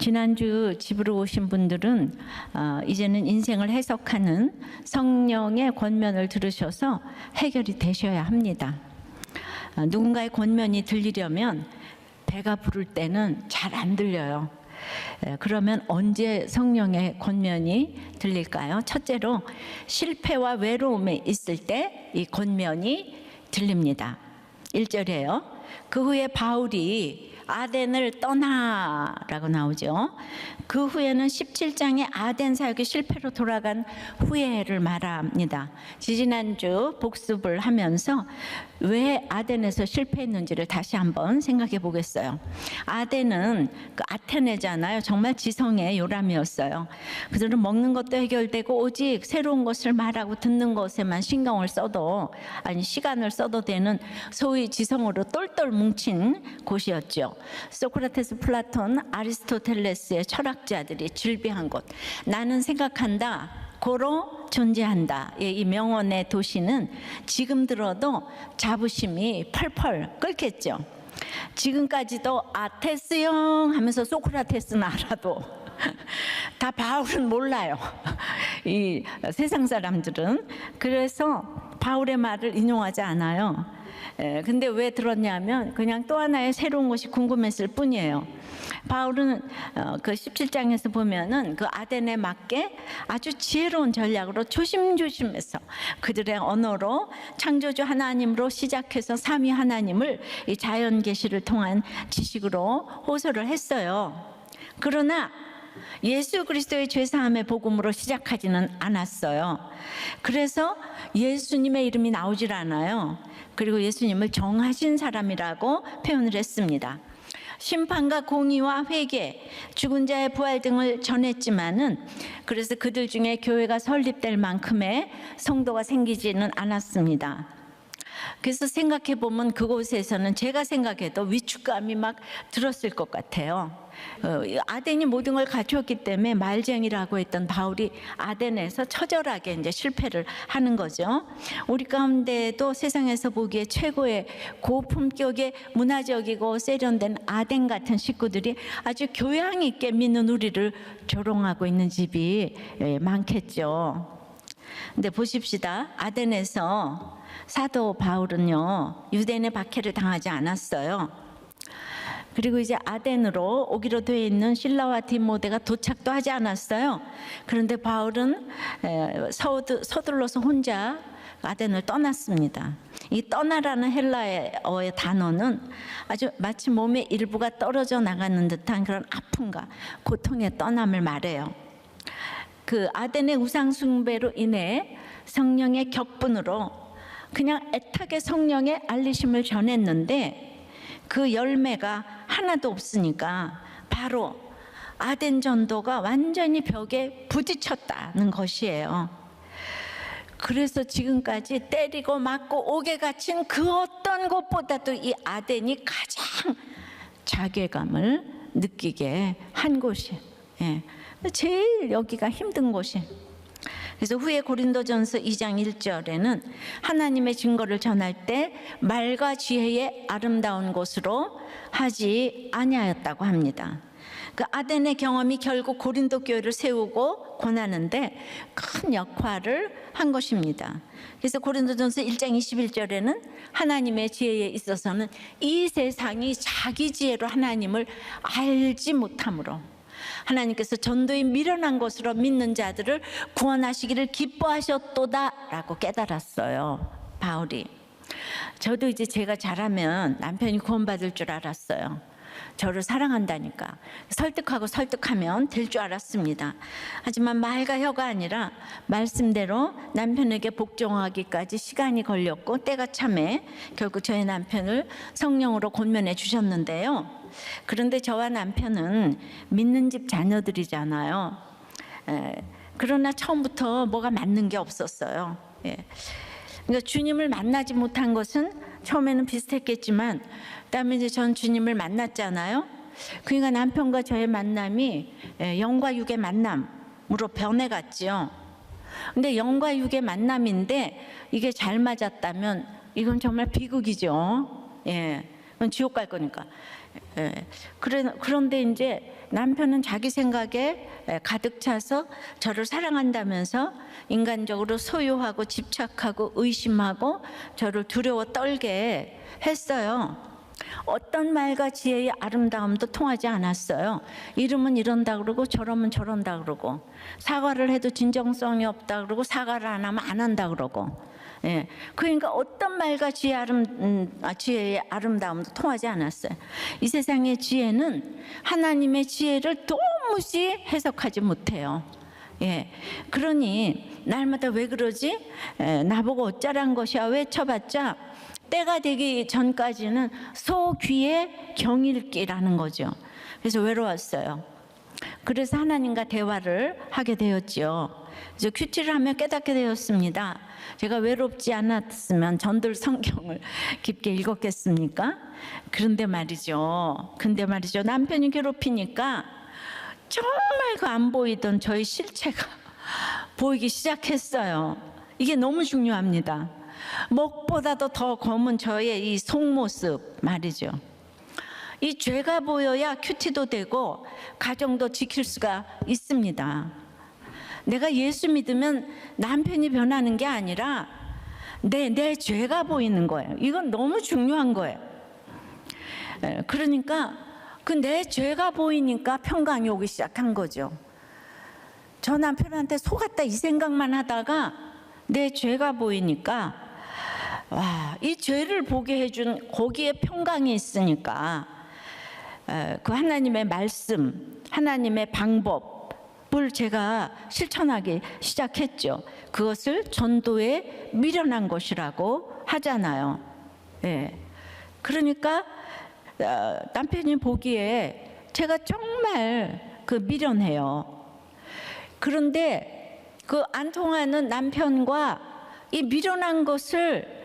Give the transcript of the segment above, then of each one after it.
지난주 집으로 오신 분들은 이제는 인생을 해석하는 성령의 권면을 들으셔서 해결이 되셔야 합니다. 누군가의 권면이 들리려면 배가 부를 때는 잘 안 들려요. 그러면 언제 성령의 권면이 들릴까요? 첫째로 실패와 외로움에 있을 때 이 권면이 들립니다. 1절에요. 그 후에 바울이 아덴을 떠나라고 나오죠. 그 후에는 17장의 아덴 사역이 실패로 돌아간 후회를 말합니다. 지지난주 복습을 하면서 왜 아덴에서 실패했는지를 다시 한번 생각해 보겠어요. 아덴은 그 아테네잖아요. 정말 지성의 요람이었어요. 그들은 먹는 것도 해결되고 오직 새로운 것을 말하고 듣는 것에만 신경을 써도 시간을 써도 되는 소위 지성으로 똘똘 뭉친 곳이었죠. 소크라테스, 플라톤, 아리스토텔레스의 철학자들이 즐비한 곳. 나는 생각한다, 고로 존재한다. 이 명언의 도시는 지금 들어도 자부심이 펄펄 끓겠죠. 지금까지도 아테스형 하면서 소크라테스는 알아도 다 바울은 몰라요. 이 세상 사람들은. 그래서 바울의 말을 인용하지 않아요. 근데 왜 들었냐면 그냥 또 하나의 새로운 것이 궁금했을 뿐이에요. 바울은 그 17장에서 보면은 그 아덴에 맞게 아주 지혜로운 전략으로 조심조심해서 그들의 언어로 창조주 하나님으로 시작해서 삼위 하나님을 이 자연 계시를 통한 지식으로 호소를 했어요. 그러나 예수 그리스도의 죄사함의 복음으로 시작하지는 않았어요. 그래서 예수님의 이름이 나오질 않아요. 그리고 예수님을 정하신 사람이라고 표현을 했습니다. 심판과 공의와 회개, 죽은 자의 부활 등을 전했지만은 그래서 그들 중에 교회가 설립될 만큼의 성도가 생기지는 않았습니다. 그래서 생각해 보면 그곳에서는 제가 생각해도 위축감이 막 들었을 것 같아요. 아덴이 모든 걸 갖추었기 때문에 말쟁이라고 했던 바울이 아덴에서 처절하게 이제 실패를 하는 거죠. 우리 가운데도 세상에서 보기에 최고의 고품격의 문화적이고 세련된 아덴 같은 식구들이 아주 교양 있게 믿는 우리를 조롱하고 있는 집이 많겠죠. 근데 보십시다. 아덴에서 사도 바울은요, 유대인의 박해를 당하지 않았어요. 그리고 이제 아덴으로 오기로 되어 있는 실라와 디모데가 도착도 하지 않았어요. 그런데 바울은 서둘러서 혼자 아덴을 떠났습니다. 이 떠나라는 헬라어의 단어는 아주 마치 몸의 일부가 떨어져 나가는 듯한 그런 아픔과 고통의 떠남을 말해요. 그 아덴의 우상 숭배로 인해 성령의 격분으로 그냥 애타게 성령의 알리심을 전했는데 그 열매가 하나도 없으니까 바로 아덴 전도가 완전히 벽에 부딪혔다는 것이에요. 그래서 지금까지 때리고 맞고 옥에 갇힌 그 어떤 것보다도 이 아덴이 가장 자괴감을 느끼게 한 곳이, 제일 여기가 힘든 곳이. 그래서 후에 고린도전서 2장 1절에는 하나님의 증거를 전할 때 말과 지혜의 아름다운 곳으로 하지 아니하였다고 합니다. 그 아덴의 경험이 결국 고린도 교회를 세우고 권하는데 큰 역할을 한 것입니다. 그래서 고린도전서 1장 21절에는 하나님의 지혜에 있어서는 이 세상이 자기 지혜로 하나님을 알지 못함으로 하나님께서 전도에 미련한 것으로 믿는 자들을 구원하시기를 기뻐하셨도다 라고 깨달았어요, 바울이. 저도 이제 제가 잘하면 남편이 구원받을 줄 알았어요. 저를 사랑한다니까 설득하면 될 줄 알았습니다. 하지만 말과 혀가 아니라 말씀대로 남편에게 복종하기까지 시간이 걸렸고 때가 참해 결국 저희 남편을 성령으로 권면해 주셨는데요. 그런데 저와 남편은 믿는 집 자녀들이잖아요. 그러나 처음부터 뭐가 맞는 게 없었어요. 그러니까 주님을 만나지 못한 것은 처음에는 비슷했겠지만 그다음에 이제 전 주님을 만났잖아요. 그러니까 남편과 저의 만남이 영과 육의 만남으로 변해갔죠. 근데 영과 육의 만남인데 이게 잘 맞았다면 이건 정말 비극이죠. 지옥 갈 거니까. 그런데 이제 남편은 자기 생각에 가득 차서 저를 사랑한다면서 인간적으로 소유하고 집착하고 의심하고 저를 두려워 떨게 했어요. 어떤 말과 지혜의 아름다움도 통하지 않았어요. 이러면 이런다 그러고 저러면 저런다 그러고, 사과를 해도 진정성이 없다 그러고, 사과를 안 하면 안 한다 그러고. 그러니까 어떤 말과 지혜의 아름다움도 통하지 않았어요. 이 세상의 지혜는 하나님의 지혜를 도무지 해석하지 못해요. 그러니 날마다 왜 그러지? 나보고 어쩌란 것이야 외쳐봤자 때가 되기 전까지는 소귀의 경일기라는 거죠. 그래서 외로웠어요. 그래서 하나님과 대화를 하게 되었죠. 그래서 큐티를 하며 깨닫게 되었습니다. 제가 외롭지 않았으면 전들 성경을 깊게 읽었겠습니까? 근데 말이죠, 남편이 괴롭히니까 정말 그 안 보이던 저의 실체가 보이기 시작했어요. 이게 너무 중요합니다. 목보다도 더 검은 저의 이 속모습 말이죠. 이 죄가 보여야 큐티도 되고 가정도 지킬 수가 있습니다. 내가 예수 믿으면 남편이 변하는 게 아니라 내 죄가 보이는 거예요. 이건 너무 중요한 거예요. 그러니까 그 내 죄가 보이니까 평강이 오기 시작한 거죠. 저 남편한테 속았다 이 생각만 하다가 내 죄가 보이니까, 와, 이 죄를 보게 해준 거기에 평강이 있으니까 그 하나님의 말씀, 하나님의 방법을 제가 실천하기 시작했죠. 그것을 전도에 미련한 것이라고 하잖아요. 그러니까 남편이 보기에 제가 정말 그 미련해요. 그런데 그 안 통하는 남편과 이 미련한 것을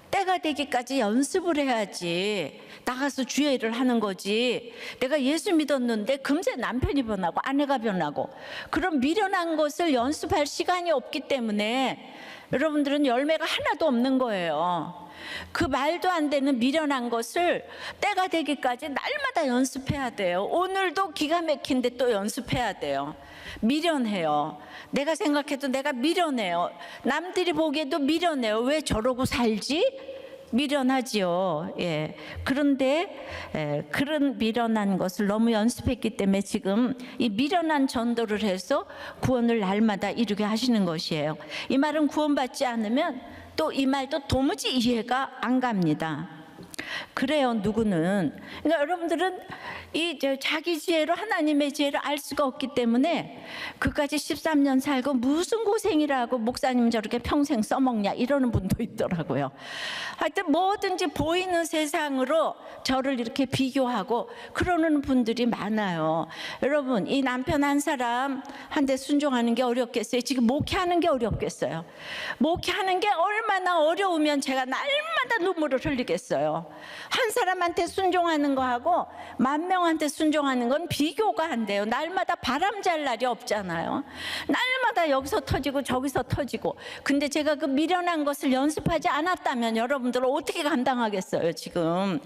때가 되기까지 연습을 해야지 나가서 주의를 하는 거지. 내가 예수 믿었는데 금세 남편이 변하고 아내가 변하고, 그런 미련한 것을 연습할 시간이 없기 때문에 여러분들은 열매가 하나도 없는 거예요. 그 말도 안 되는 미련한 것을 때가 되기까지 날마다 연습해야 돼요. 오늘도 기가 막힌데 또 연습해야 돼요. 미련해요. 내가 생각해도 내가 미련해요. 남들이 보기에도 미련해요. 왜 저러고 살지? 미련하지요. 그런데 그런 미련한 것을 너무 연습했기 때문에 지금 이 미련한 전도를 해서 구원을 날마다 이루게 하시는 것이에요. 이 말은 구원받지 않으면 또 이 말도 도무지 이해가 안 갑니다. 그래요, 누구는. 그러니까 여러분들은 자기 지혜로 하나님의 지혜를 알 수가 없기 때문에 그까지 13년 살고 무슨 고생이라고 목사님 저렇게 평생 써먹냐 이러는 분도 있더라고요. 하여튼 뭐든지 보이는 세상으로 저를 이렇게 비교하고 그러는 분들이 많아요. 여러분, 이 남편 한 사람한테 순종하는 게 어렵겠어요? 지금 목회하는 게 어렵겠어요? 목회하는 게 얼마나 어려우면 제가 날마다 눈물을 흘리겠어요. 한 사람한테 순종하는 거하고 10,000명한테 순종하는 건 비교가 안 돼요. 날마다 바람 잘 날이 없잖아요. 날마다 여기서 터지고 저기서 터지고. 근데 제가 그 미련한 것을 연습하지 않았다면 여러분들은 어떻게 감당하겠어요, 지금.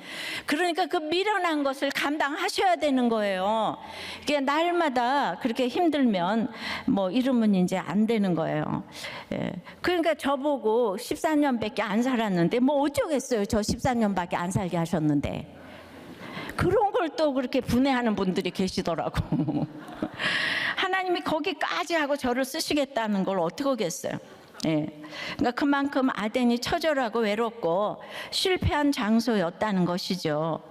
그러니까 그 미련한 것을 감당하셔야 되는 거예요. 이게 날마다 그렇게 힘들면 뭐 이러면 이제 안 되는 거예요. 그러니까 저보고 14년밖에 안 살았는데 뭐 어쩌겠어요. 저 14년밖에 안 살게 하셨는데. 그런 걸 또 그렇게 분해하는 분들이 계시더라고. 하나님이 거기까지 하고 저를 쓰시겠다는 걸 어떻게 하겠어요. 그러니까 그만큼 아덴이 처절하고 외롭고 실패한 장소였다는 것이죠.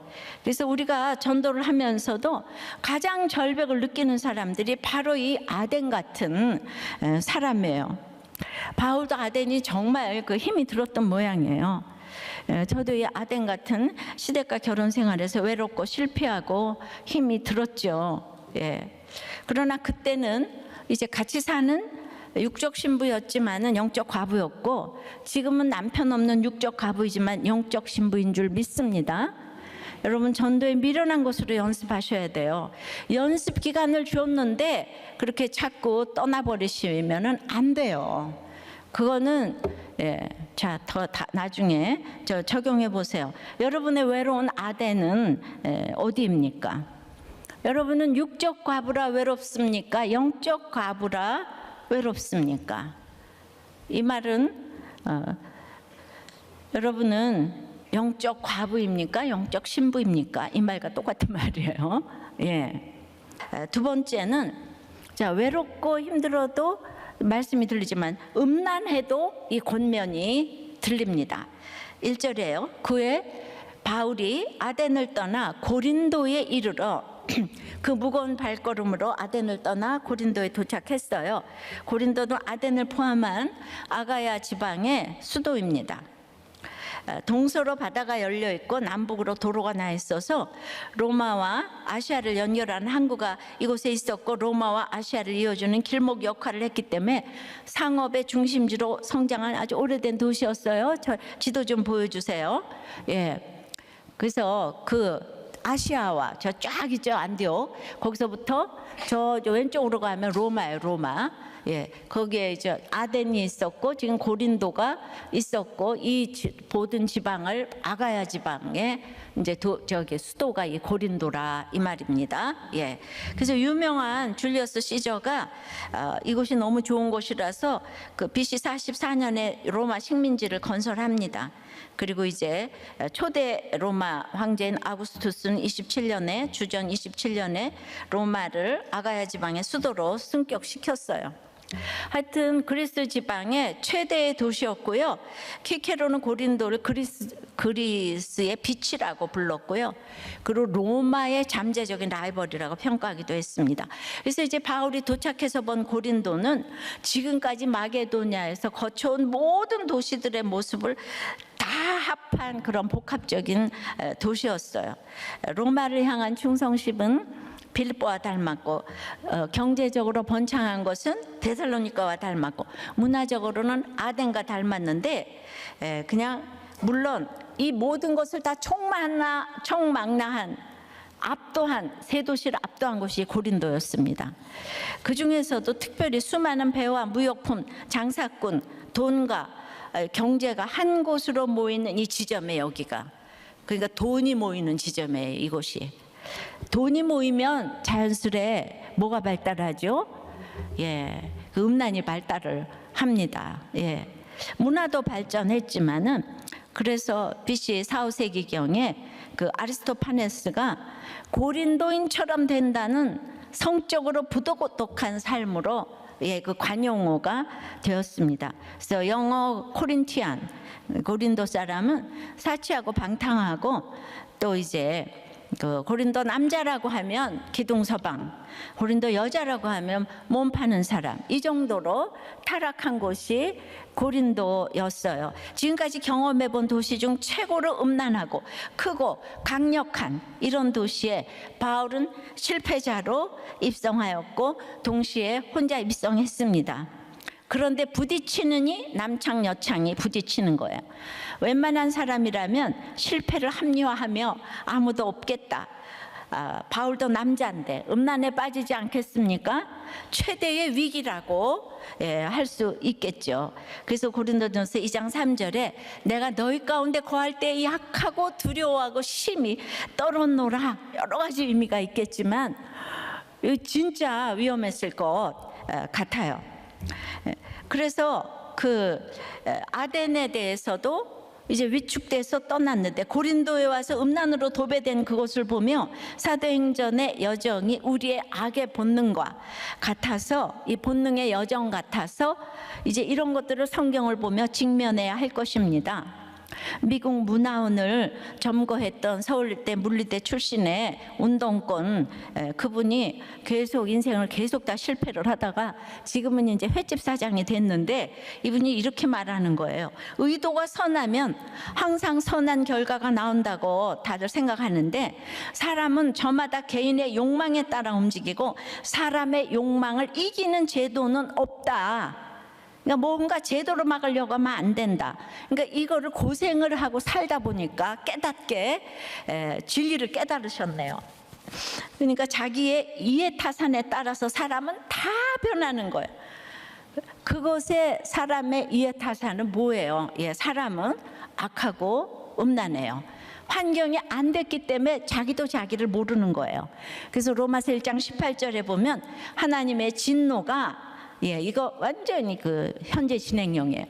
그래서 우리가 전도를 하면서도 가장 절벽을 느끼는 사람들이 바로 이 아덴 같은 사람이에요. 바울도 아덴이 정말 그 힘이 들었던 모양이에요. 저도 이 아덴 같은 시댁과 결혼 생활에서 외롭고 실패하고 힘이 들었죠. 그러나 그때는 이제 같이 사는 육적 신부였지만은 영적 과부였고, 지금은 남편 없는 육적 과부이지만 영적 신부인 줄 믿습니다. 여러분, 전도에 미련한 것으로 연습하셔야 돼요. 연습 기간을 줬는데 그렇게 자꾸 떠나버리시면은 안 돼요. 그거는 예, 자, 나중에 적용해 보세요. 여러분의 외로운 아덴은 어디입니까? 여러분은 육적 과부라 외롭습니까? 영적 과부라 외롭습니까? 이 말은 여러분은 영적 과부입니까? 영적 신부입니까? 이 말과 똑같은 말이에요. 예. 두 번째는 자, 외롭고 힘들어도 말씀이 들리지만 음란해도 이 권면이 들립니다. 1절에요. 그에 바울이 아덴을 떠나 고린도에 이르러 그 무거운 발걸음으로 아덴을 떠나 고린도에 도착했어요. 고린도는 아덴을 포함한 아가야 지방의 수도입니다. 동서로 바다가 열려 있고 남북으로 도로가 나 있어서 로마와 아시아를 연결하는 항구가 이곳에 있었고 로마와 아시아를 이어주는 길목 역할을 했기 때문에 상업의 중심지로 성장한 아주 오래된 도시였어요. 저 지도 좀 보여주세요. 예, 그래서 그 아시아와 저 쫙 있죠, 안디옥. 거기서부터 저 왼쪽으로 가면 로마예요, 로마. 예, 거기에 이제 아덴이 있었고 지금 고린도가 있었고 이 모든 지방을 아가야 지방에 이제 저기 수도가 이 고린도라 이 말입니다. 예, 그래서 유명한 줄리어스 시저가 이곳이 너무 좋은 곳이라서 그 BC 44년에 로마 식민지를 건설합니다. 그리고 이제 초대 로마 황제인 아구스투스는 27년에 주전 27년에 로마를 아가야 지방의 수도로 승격시켰어요. 하여튼 그리스 지방의 최대의 도시였고요. 키케로는 고린도를 그리스의 빛이라고 불렀고요. 그리고 로마의 잠재적인 라이벌이라고 평가하기도 했습니다. 그래서 이제 바울이 도착해서 본 고린도는 지금까지 마게도냐에서 거쳐온 모든 도시들의 모습을 다 합한 그런 복합적인 도시였어요. 로마를 향한 충성심은 빌립보와 닮았고 경제적으로 번창한 것은 데살로니가와 닮았고 문화적으로는 아덴과 닮았는데 그냥 물론 이 모든 것을 다 총망라한 압도한 세 도시를 압도한 곳이 고린도였습니다. 그 중에서도 특별히 수많은 배와 무역품, 장사꾼, 돈과 경제가 한 곳으로 모이는 이 지점에 여기가 그러니까 돈이 모이는 지점이에요. 이곳이 돈이 모이면 자연스레 뭐가 발달하죠? 예, 그 음란이 발달을 합니다. 예, 문화도 발전했지만은 그래서 BC 4, 5세기경에 그 아리스토파네스가 고린도인처럼 된다는 성적으로 부도덕한 삶으로 예, 그 관용어가 되었습니다. 그래서 영어 코린티안 고린도 사람은 사치하고 방탕하고 또 이제 그 고린도 남자라고 하면 기둥서방, 고린도 여자라고 하면 몸 파는 사람, 이 정도로 타락한 곳이 고린도였어요. 지금까지 경험해 본 도시 중 최고로 음란하고 크고 강력한 이런 도시에 바울은 실패자로 입성하였고 동시에 혼자 입성했습니다. 그런데 부딪히느니 남창 여창이 부딪히는 거예요. 웬만한 사람이라면 실패를 합리화하며 아무도 없겠다. 바울도 남자인데 음란에 빠지지 않겠습니까? 최대의 위기라고 할 수 있겠죠. 그래서 고린도전서 2장 3절에 내가 너희 가운데 거할 때 약하고 두려워하고 심히 떨었노라. 여러 가지 의미가 있겠지만 진짜 위험했을 것 같아요. 그래서 그 아덴에 대해서도 이제 위축돼서 떠났는데 고린도에 와서 음란으로 도배된 그것을 보며 사도행전의 여정이 우리의 악의 본능과 같아서 이 본능의 여정 같아서 이제 이런 것들을 성경을 보며 직면해야 할 것입니다. 미국 문화원을 점거했던 서울대 물리대 출신의 운동권 그분이 계속 인생을 계속 다 실패를 하다가 지금은 이제 횟집 사장이 됐는데 이분이 이렇게 말하는 거예요. 의도가 선하면 항상 선한 결과가 나온다고 다들 생각하는데 사람은 저마다 개인의 욕망에 따라 움직이고 사람의 욕망을 이기는 제도는 없다. 그러니까 뭔가 제도로 막으려고 하면 안 된다. 그러니까 이거를 고생을 하고 살다 보니까 깨닫게 진리를 깨달으셨네요. 그러니까 자기의 이해 타산에 따라서 사람은 다 변하는 거예요. 그것에 사람의 이해타산은 뭐예요? 예, 사람은 악하고 음란해요. 환경이 안 됐기 때문에 자기도 자기를 모르는 거예요. 그래서 로마서 1장 18절에 보면 하나님의 진노가, 예, 이거 완전히 그 현재 진행형이에요.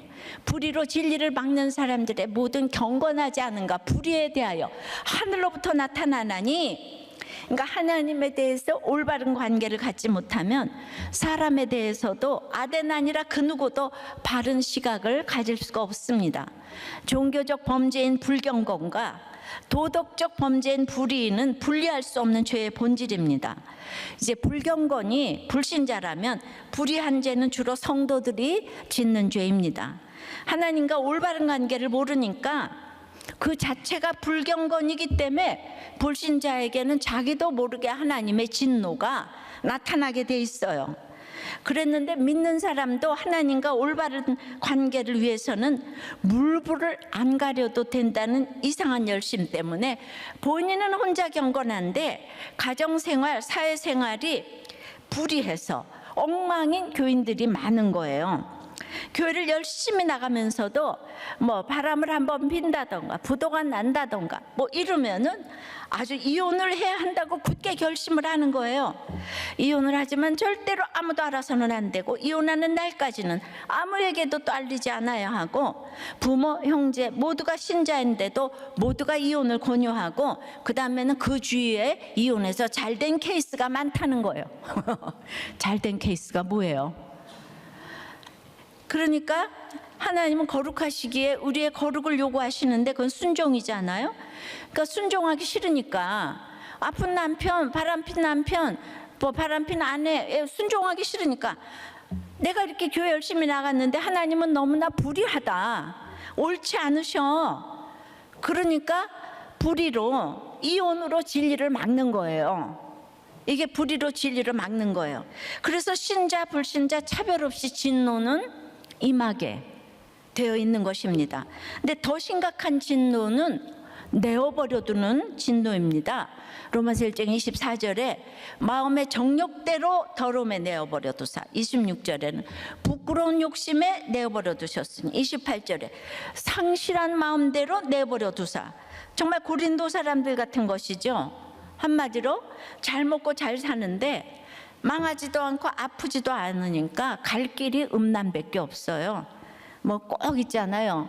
불의로 진리를 막는 사람들의 모든 경건하지 않은가 불의에 대하여 하늘로부터 나타나나니, 그러니까 하나님에 대해서 올바른 관계를 갖지 못하면 사람에 대해서도 아덴 아니라 그 누구도 바른 시각을 가질 수가 없습니다. 종교적 범죄인 불경건과 도덕적 범죄인 불의는 분리할 수 없는 죄의 본질입니다. 이제 불경건이 불신자라면 불의한 죄는 주로 성도들이 짓는 죄입니다. 하나님과 올바른 관계를 모르니까 그 자체가 불경건이기 때문에 불신자에게는 자기도 모르게 하나님의 진노가 나타나게 돼 있어요. 그랬는데 믿는 사람도 하나님과 올바른 관계를 위해서는 물불을 안 가려도 된다는 이상한 열심 때문에 본인은 혼자 경건한데 가정생활, 사회생활이 불의해서 엉망인 교인들이 많은 거예요. 교회를 열심히 나가면서도 뭐 바람을 한번 핀다던가 부도가 난다던가 뭐 이러면은 아주 이혼을 해야 한다고 굳게 결심을 하는 거예요. 이혼을 하지만 절대로 아무도 알아서는 안 되고, 이혼하는 날까지는 아무에게도 또 알리지 않아야 하고, 부모, 형제 모두가 신자인데도 모두가 이혼을 권유하고, 그 다음에는 그 주위에 이혼해서 잘된 케이스가 많다는 거예요. 잘된 케이스가 뭐예요? 그러니까 하나님은 거룩하시기에 우리의 거룩을 요구하시는데 그건 순종이잖아요. 그러니까 순종하기 싫으니까 아픈 남편, 바람핀 남편, 뭐 바람핀 아내 순종하기 싫으니까 내가 이렇게 교회 열심히 나갔는데 하나님은 너무나 불의하다, 옳지 않으셔. 그러니까 불의로, 이혼으로 진리를 막는 거예요. 이게 불의로 진리를 막는 거예요. 그래서 신자, 불신자 차별 없이 진노는 임하게 되어 있는 것입니다. 근데 더 심각한 진노는 내어버려두는 진노입니다. 로마서 1장 24절에 마음의 정욕대로 더러움에 내어버려두사, 26절에는 부끄러운 욕심에 내어버려두셨으니, 28절에 상실한 마음대로 내버려두사. 정말 고린도 사람들 같은 것이죠. 한마디로 잘 먹고 잘 사는데 망하지도 않고 아프지도 않으니까 갈 길이 음란밖에 없어요. 뭐 꼭 있잖아요.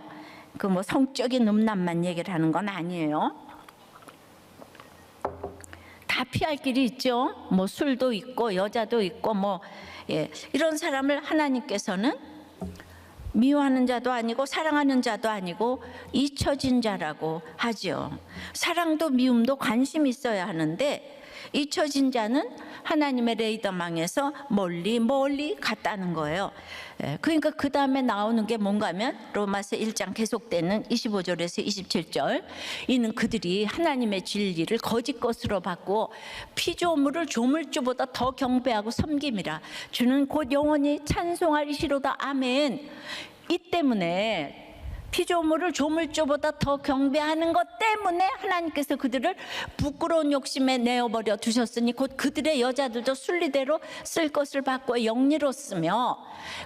그 뭐 성적인 음란만 얘기를 하는 건 아니에요. 다 피할 길이 있죠. 뭐 술도 있고 여자도 있고 뭐, 예, 이런 사람을 하나님께서는 미워하는 자도 아니고 사랑하는 자도 아니고 잊혀진 자라고 하죠. 사랑도 미움도 관심이 있어야 하는데 잊혀진 자는 하나님의 레이더망에서 멀리 멀리 갔다는 거예요. 그러니까 그 다음에 나오는 게 뭔가 하면 로마서 1장 계속되는 25절에서 27절, 이는 그들이 하나님의 진리를 거짓 것으로 바꾸어 피조물을 조물주보다 더 경배하고 섬김이라. 주는 곧 영원히 찬송하리시로다. 아멘. 이 때문에 피조물을 조물주보다 더 경배하는 것 때문에 하나님께서 그들을 부끄러운 욕심에 내어버려 두셨으니 곧 그들의 여자들도 순리대로 쓸 것을 바꾸어 영리로 쓰며,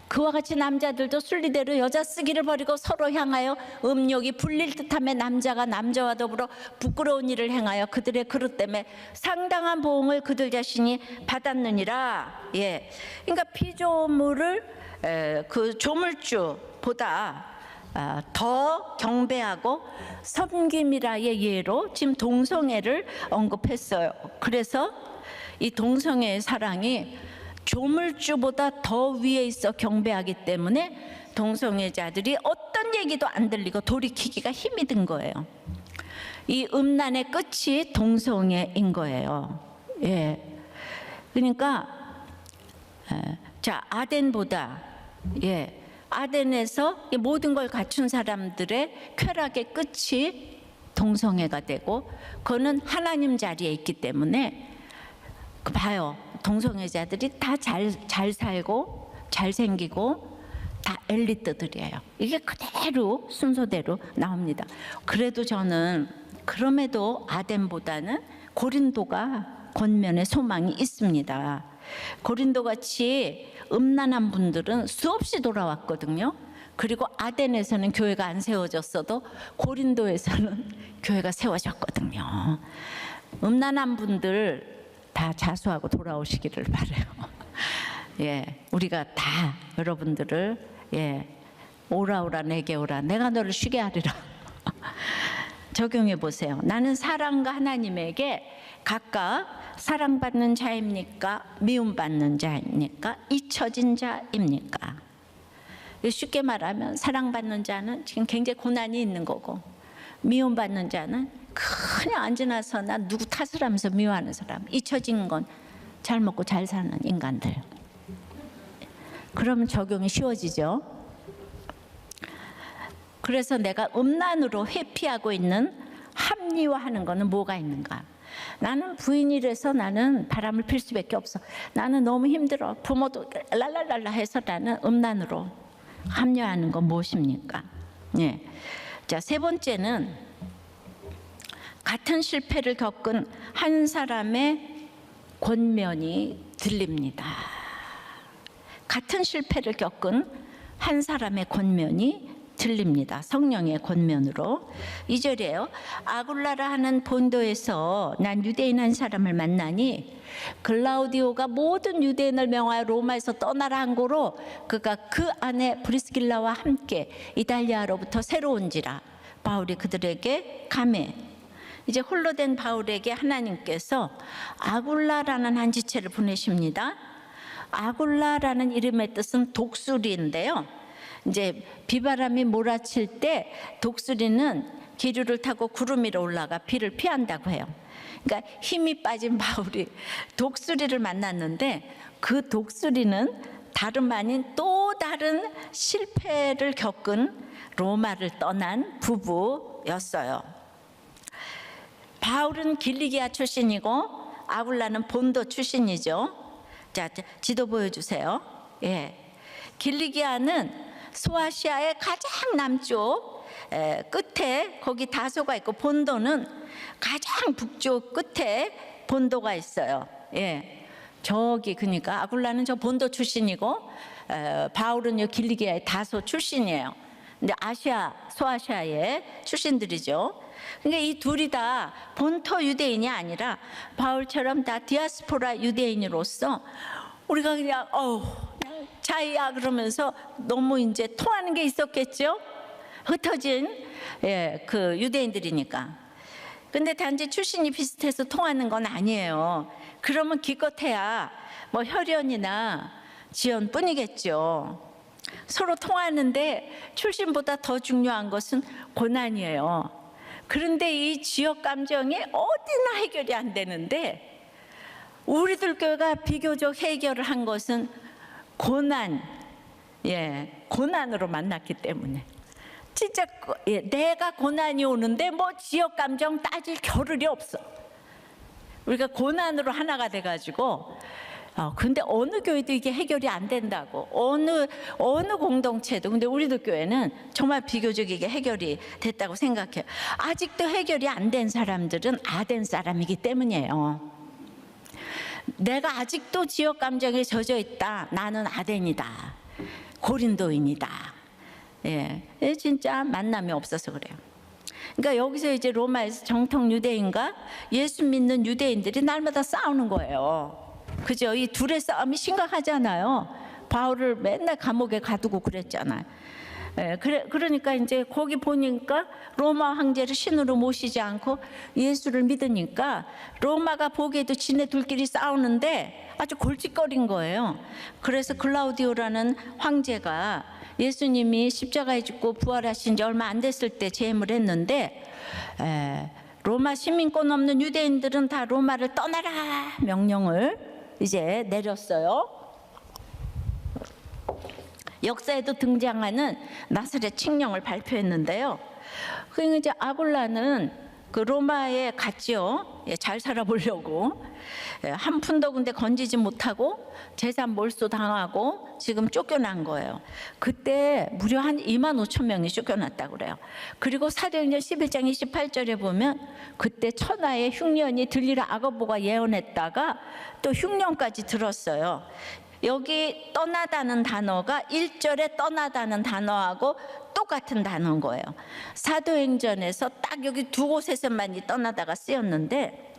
그와 같이 남자들도 순리대로 여자 쓰기를 버리고 서로 향하여 음욕이 불릴 듯하며 남자가 남자와 더불어 부끄러운 일을 행하여 그들의 그릇 때문에 상당한 보응을 그들 자신이 받았느니라. 예, 그러니까 피조물을 그 조물주보다 더 경배하고 섬김이라의 예로 지금 동성애를 언급했어요. 그래서 이 동성애의 사랑이 조물주보다 더 위에 있어 경배하기 때문에 동성애자들이 어떤 얘기도 안 들리고 돌이키기가 힘이 든 거예요. 이 음란의 끝이 동성애인 거예요. 예, 그러니까 자, 아덴보다, 예, 아덴에서 모든 걸 갖춘 사람들의 쾌락의 끝이 동성애가 되고, 그거는 하나님 자리에 있기 때문에 봐요. 동성애자들이 다 잘 살고 잘생기고 다 엘리트들이에요. 이게 그대로 순서대로 나옵니다. 그래도 저는 그럼에도 아덴보다는 고린도가 권면의 소망이 있습니다. 고린도 같이 음란한 분들은 수없이 돌아왔거든요. 그리고 아덴에서는 교회가 안 세워졌어도 고린도에서는 교회가 세워졌거든요. 음란한 분들 다 자수하고 돌아오시기를 바라요. 예, 우리가 다 여러분들을 오라 내게 오라, 내가 너를 쉬게 하리라. 적용해 보세요. 나는 사랑과 하나님에게 각각 사랑받는 자입니까? 미움받는 자입니까? 잊혀진 자입니까? 쉽게 말하면 사랑받는 자는 지금 굉장히 고난이 있는 거고, 미움받는 자는 그냥 앉아나서나 누구 탓을 하면서 미워하는 사람, 잊혀진 건 잘 먹고 잘 사는 인간들. 그러면 적용이 쉬워지죠. 그래서 내가 음란으로 회피하고 있는 합리화하는 거는 뭐가 있는가? 나는 부인이라서 나는 바람을 필 수밖에 없어. 나는 너무 힘들어. 부모도 랄랄랄라 해서 나는 음란으로 합리화하는 건 무엇입니까? 예. 자, 세 번째는 같은 실패를 겪은 한 사람의 권면이 들립니다. 같은 실패를 겪은 한 사람의 권면이 들립니다. 성령의 권면으로. 2절이에요. 아굴라라 하는 본도에서 난 유대인 한 사람을 만나니 글라우디오가 모든 유대인을 명하여 로마에서 떠나라 한 고로 그가 그 안에 브리스길라와 함께 이달리아로부터 새로 온지라. 바울이 그들에게 가매. 이제 홀로 된 바울에게 하나님께서 아굴라라는 한 지체를 보내십니다. 아굴라라는 이름의 뜻은 독수리인데요. 이제 비바람이 몰아칠 때 독수리는 기류를 타고 구름 위로 올라가 비를 피한다고 해요. 그러니까 힘이 빠진 바울이 독수리를 만났는데 그 독수리는 다름 아닌 또 다른 실패를 겪은 로마를 떠난 부부였어요. 바울은 길리기아 출신이고 아굴라는 본도 출신이죠. 자, 지도 보여주세요. 예, 길리기아는 소아시아의 가장 남쪽 끝에 거기 다소가 있고 본도는 가장 북쪽 끝에 본도가 있어요. 예, 저기 그러니까 아굴라는 저 본도 출신이고 바울은 요 길리기아의 다소 출신이에요. 근데 아시아, 소아시아의 출신들이죠. 그러니까 이 둘이 다 본토 유대인이 아니라 바울처럼 다 디아스포라 유대인으로서 우리가 그냥 자이야 그러면서 너무 이제 통하는 게 있었겠죠. 흩어진 그 유대인들이니까. 근데 단지 출신이 비슷해서 통하는 건 아니에요. 그러면 기껏해야 뭐 혈연이나 지연뿐이겠죠. 서로 통하는데 출신보다 더 중요한 것은 고난이에요. 그런데 이 지역 감정이 어디나 해결이 안 되는데 우리들 교회가 비교적 해결을 한 것은 고난, 고난으로 만났기 때문에 진짜 내가 고난이 오는데 뭐 지역 감정 따질 겨를이 없어. 우리가 고난으로 하나가 돼가지고 근데 어느 교회도 이게 해결이 안 된다고 어느 공동체도. 근데 우리들 교회는 정말 비교적 이게 해결이 됐다고 생각해요. 아직도 해결이 안 된 사람들은 아덴 사람이기 때문이에요. 내가 아직도 지역 감정에 젖어 있다. 나는 아덴이다. 고린도인이다. 진짜 만남이 없어서 그래요. 그러니까 여기서 이제 로마에서 정통 유대인과 예수 믿는 유대인들이 날마다 싸우는 거예요. 그죠? 이 둘의 싸움이 심각하잖아요. 바울을 맨날 감옥에 가두고 그랬잖아요. 그러니까 이제 거기 보니까 로마 황제를 신으로 모시지 않고 예수를 믿으니까 로마가 보기에도 지네 둘끼리 싸우는데 아주 골칫거린 거예요. 그래서 글라우디오라는 황제가 예수님이 십자가에 죽고 부활하신 지 얼마 안 됐을 때 재임을 했는데 로마 시민권 없는 유대인들은 다 로마를 떠나라 명령을 이제 내렸어요. 역사에도 등장하는 나사렛 칙령을 발표했는데요. 그러니까 이제 아굴라는 그 로마에 갔죠. 예, 잘 살아보려고. 예, 한 푼도 근데 건지지 못하고 재산 몰수 당하고 지금 쫓겨난 거예요. 그때 무려 한 2만 5천 명이 쫓겨났다고 그래요. 그리고 사도행전 11장 28절에 보면 그때 천하의 흉년이 들리라 아가보가 예언했다가 또 흉년까지 들었어요. 여기 떠나다는 단어가 1절에 떠나다는 단어하고 똑같은 단어인 거예요. 사도행전에서 딱 여기 두 곳에서만 이 떠나다가 쓰였는데,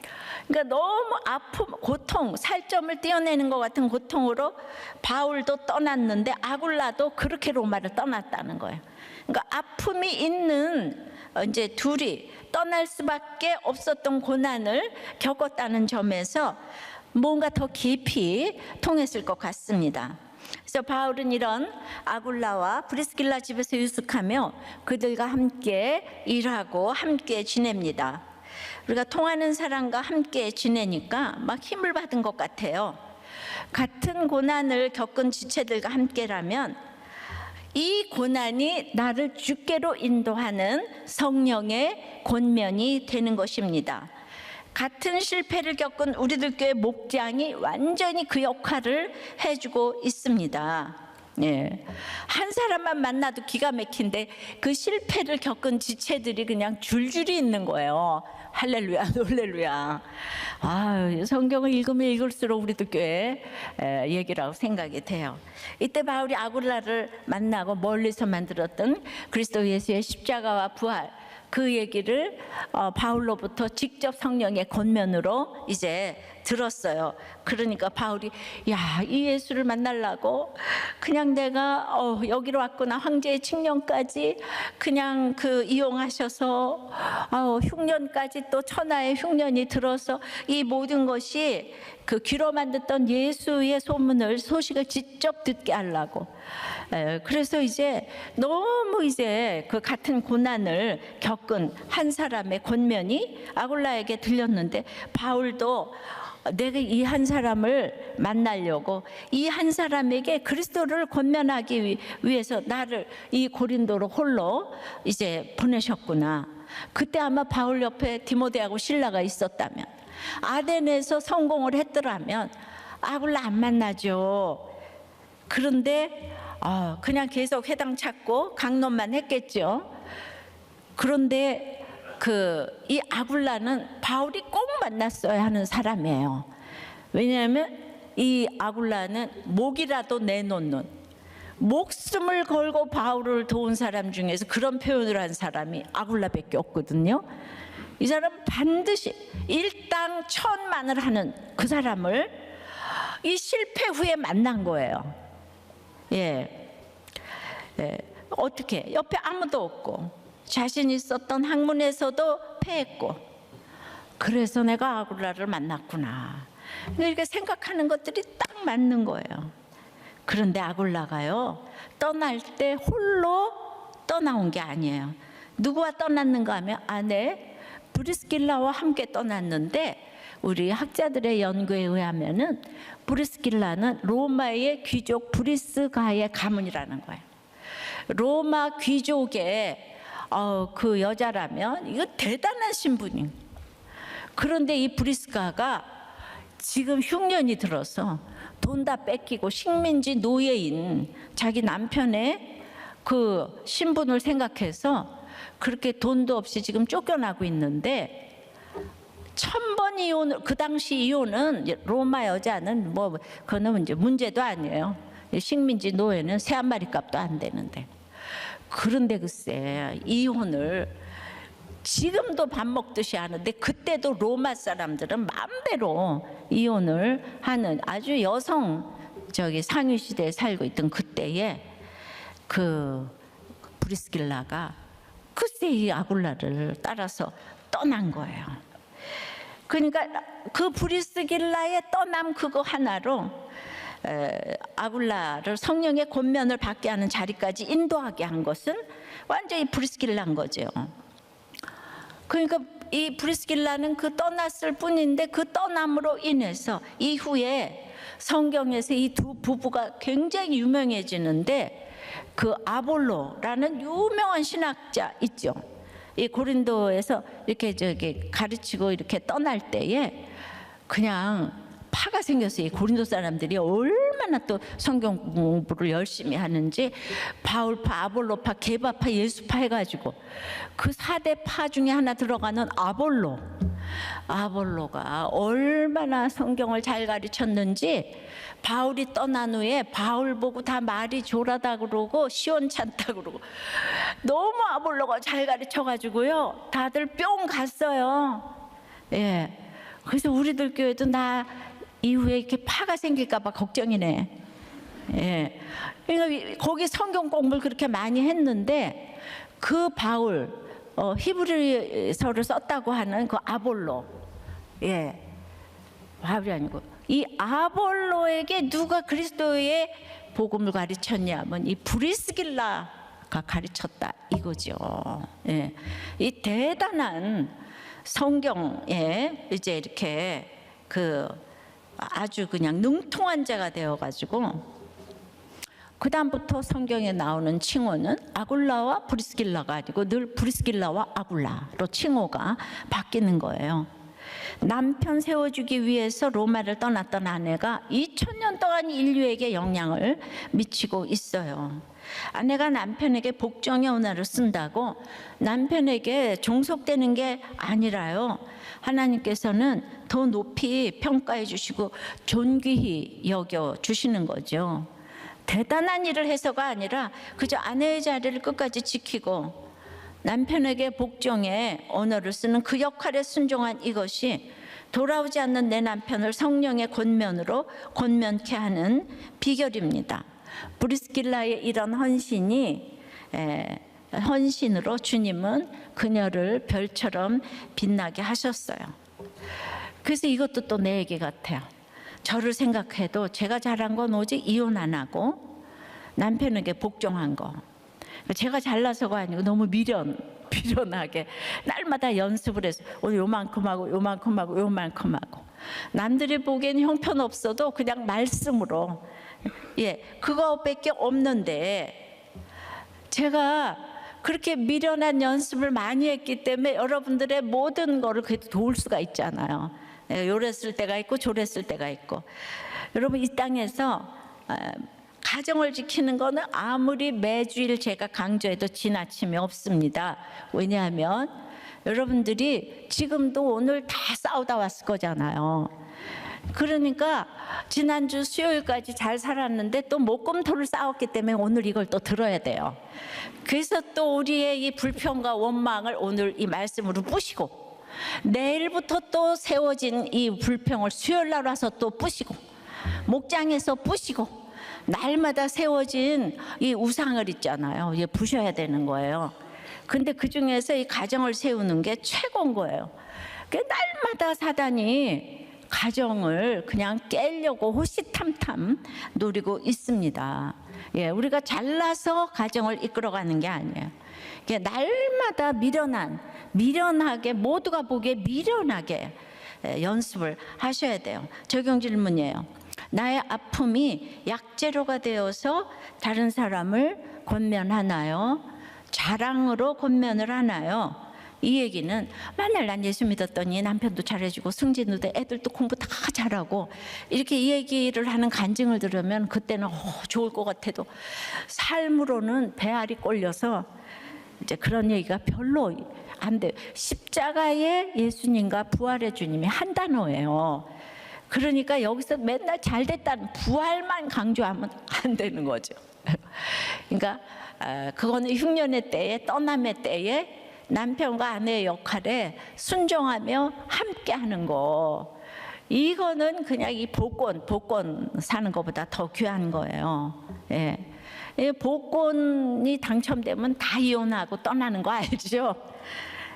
그러니까 너무 아픔, 고통, 살점을 떼어내는 것 같은 고통으로 바울도 떠났는데 아굴라도 그렇게 로마를 떠났다는 거예요. 그러니까 아픔이 있는 이제 둘이 떠날 수밖에 없었던 고난을 겪었다는 점에서 뭔가 더 깊이 통했을 것 같습니다. 그래서 바울은 이런 아굴라와 브리스길라 집에서 유숙하며 그들과 함께 일하고 함께 지냅니다. 우리가 통하는 사람과 함께 지내니까 막 힘을 받은 것 같아요. 같은 고난을 겪은 지체들과 함께라면 이 고난이 나를 주께로 인도하는 성령의 권면이 되는 것입니다. 같은 실패를 겪은 우리들 교회 목장이 완전히 그 역할을 해주고 있습니다. 예. 한 사람만 만나도 기가 막힌데 그 실패를 겪은 지체들이 그냥 줄줄이 있는 거예요. 할렐루야, 놀렐루야. 성경을 읽으면 읽을수록 우리들 교회 얘기라고 생각이 돼요. 이때 바울이 아굴라를 만나고 멀리서만 들었던 그리스도 예수의 십자가와 부활, 그 얘기를 바울로부터 직접 성령의 권면으로 이제 들었어요. 그러니까 바울이 이 예수를 만나려고 그냥 내가 여기로 왔구나, 황제의 칙령까지 그냥 이용하셔서 흉년까지 또 천하의 흉년이 들어서 이 모든 것이 그 귀로만 듣던 예수의 소식을 직접 듣게 하려고. 그래서 이제 너무 이제 그 같은 고난을 겪은 한 사람의 권면이 아굴라에게 들렸는데 바울도 내가 이 한 사람을 만나려고 이 한 사람에게 그리스도를 권면하기 위해서 나를 이 고린도로 홀로 이제 보내셨구나. 그때 아마 바울 옆에 디모데하고 실라가 있었다면, 아덴에서 성공을 했더라면 아굴라 안 만나죠. 그런데 그냥 계속 회당 찾고 강론만 했겠죠. 그런데 이 아굴라는 바울이 꼭 만났어야 하는 사람이에요. 왜냐하면 이 아굴라는 목이라도 내놓는, 목숨을 걸고 바울을 도운 사람 중에서 그런 표현을 한 사람이 아굴라밖에 없거든요. 이 사람은 반드시 일당 천만을 하는 그 사람을 이 실패 후에 만난 거예요. 어떻게 옆에 아무도 없고 자신 있었던 학문에서도 패했고, 그래서 내가 아굴라를 만났구나, 이렇게 생각하는 것들이 딱 맞는 거예요. 그런데 아굴라가요, 떠날 때 홀로 떠나온 게 아니에요. 누구와 떠났는가 하면 아내 브리스길라와 함께 떠났는데, 우리 학자들의 연구에 의하면은 브리스길라는 로마의 귀족 브리스가의 가문이라는 거예요. 로마 귀족의 그 여자라면 이거 대단한 신분이. 그런데 이 브리스가가 지금 흉년이 들어서 돈 다 뺏기고 식민지 노예인 자기 남편의 그 신분을 생각해서 그렇게 돈도 없이 지금 쫓겨나고 있는데, 1000번 이혼을, 그 당시 이혼은 로마 여자는 그거는 이제 문제도 아니에요. 식민지 노예는 새 한 마리 값도 안 되는데. 그런데 글쎄 이혼을 지금도 밥 먹듯이 하는데, 그때도 로마 사람들은 마음대로 이혼을 하는 아주 여성 상위 시대에 살고 있던 그때에 그 브리스길라가 글쎄 이 아굴라를 따라서 떠난 거예요. 그러니까 그 브리스길라의 떠남 그거 하나로 아굴라를 성령의 권면을 받게 하는 자리까지 인도하게 한 것은 완전히 브리스길라인 거죠. 그러니까 이 브리스길라는 그 떠났을 뿐인데, 그 떠남으로 인해서 이후에 성경에서 이 두 부부가 굉장히 유명해지는데, 그 아볼로라는 유명한 신학자 있죠. 이 고린도에서 이렇게 저기 가르치고 이렇게 떠날 때에 그냥 파가 생겼어요. 이 고린도 사람들이 얼마나 또 성경 공부를 열심히 하는지 바울파, 아볼로파, 게바파, 예수파 해가지고 그 4대 파 중에 하나 들어가는 아볼로가 얼마나 성경을 잘 가르쳤는지 바울이 떠난 후에 바울 보고 다 말이 졸하다 그러고 시원찮다 그러고 너무 아볼로가 잘 가르쳐가지고요 다들 뿅 갔어요. 예. 그래서 우리들 교회도 나 이후에 이렇게 파가 생길까 봐 걱정이네. 예. 그러니까 거기 성경 공부를 그렇게 많이 했는데 그 바울 히브리서를 썼다고 하는 그 아볼로, 예, 바울이 아니고 이 아볼로에게 누가 그리스도의 복음을 가르쳤냐면 이 브리스길라가 가르쳤다 이거죠. 예. 이 대단한 성경에 이제 이렇게 그 아주 그냥 능통한 자가 되어가지고 그 다음부터 성경에 나오는 칭호는 아굴라와 브리스길라가 아니고 늘 브리스길라와 아굴라로 칭호가 바뀌는 거예요. 남편 세워주기 위해서 로마를 떠났던 아내가 2000년 동안 인류에게 영향을 미치고 있어요. 아내가 남편에게 복종의 언어를 쓴다고 남편에게 종속되는 게 아니라요, 하나님께서는 더 높이 평가해 주시고 존귀히 여겨 주시는 거죠. 대단한 일을 해서가 아니라 그저 아내의 자리를 끝까지 지키고 남편에게 복종의 언어를 쓰는 그 역할에 순종한 이것이 돌아오지 않는 내 남편을 성령의 권면으로 권면케 하는 비결입니다. 브리스길라의 이런 헌신으로 주님은 그녀를 별처럼 빛나게 하셨어요. 그래서 이것도 또 내 얘기 같아요. 저를 생각해도 제가 잘한 건 오직 이혼 안 하고 남편에게 복종한 거. 제가 잘나서가 아니고 너무 미련하게 날마다 연습을 해서 오늘 요만큼 하고 요만큼 하고 요만큼 하고 남들이 보기엔 형편없어도 그냥 말씀으로, 예, 그거밖에 없는데 제가 그렇게 미련한 연습을 많이 했기 때문에 여러분들의 모든 거를 그래도 도울 수가 있잖아요. 요랬을 때가 있고 저랬을 때가 있고. 여러분 이 땅에서 가정을 지키는 거는 아무리 매주일 제가 강조해도 지나침이 없습니다. 왜냐하면 여러분들이 지금도 오늘 다 싸우다 왔을 거잖아요. 그러니까 지난주 수요일까지 잘 살았는데 또 목금토를 싸웠기 때문에 오늘 이걸 또 들어야 돼요. 그래서 또 우리의 이 불평과 원망을 오늘 이 말씀으로 뿌시고 내일부터 또 세워진 이 불평을 수요일 날 와서 또 뿌시고 목장에서 뿌시고 날마다 세워진 이 우상을 있잖아요. 예, 부셔야 되는 거예요. 근데 그 중에서 이 가정을 세우는 게 최고인 거예요. 날마다 사단이 가정을 그냥 깨려고 호시탐탐 노리고 있습니다. 예, 우리가 잘나서 가정을 이끌어가는 게 아니에요. 날마다 미련하게 모두가 보기에 미련하게 연습을 하셔야 돼요. 적용 질문이에요. 나의 아픔이 약재료가 되어서 다른 사람을 권면하나요? 자랑으로 권면을 하나요? 이 얘기는 만약 난 예수 믿었더니 남편도 잘해주고 승진도 애들도 공부 다 잘하고 이렇게 이 얘기를 하는 간증을 들으면 그때는 좋을 것 같아도 삶으로는 배알이 꼴려서 이제 그런 얘기가 별로 안 돼요. 십자가의 예수님과 부활의 주님이 한 단어예요. 그러니까 여기서 맨날 잘됐다는 부활만 강조하면 안 되는 거죠. 그러니까 그거는 흉년의 때에 떠남의 때에 남편과 아내의 역할에 순종하며 함께 하는 거, 이거는 그냥 이 복권 사는 것보다 더 귀한 거예요. 예. 복권이 당첨되면 다 이혼하고 떠나는 거 알죠?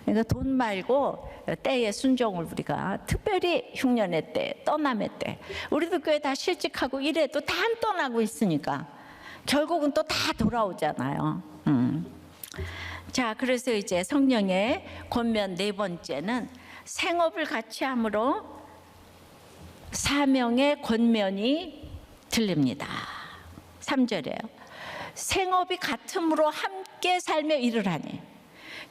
그러니까 돈 말고 때에 순종을 우리가 특별히 흉년의 때, 떠남의 때, 우리도 교회 다 실직하고 이래도 다 안 떠나고 있으니까 결국은 또 다 돌아오잖아요. 자, 그래서 이제 성령의 권면 네 번째는 생업을 같이 함으로 사명의 권면이 들립니다. 3절에요. 생업이 같음으로 함께 살며 일을 하니.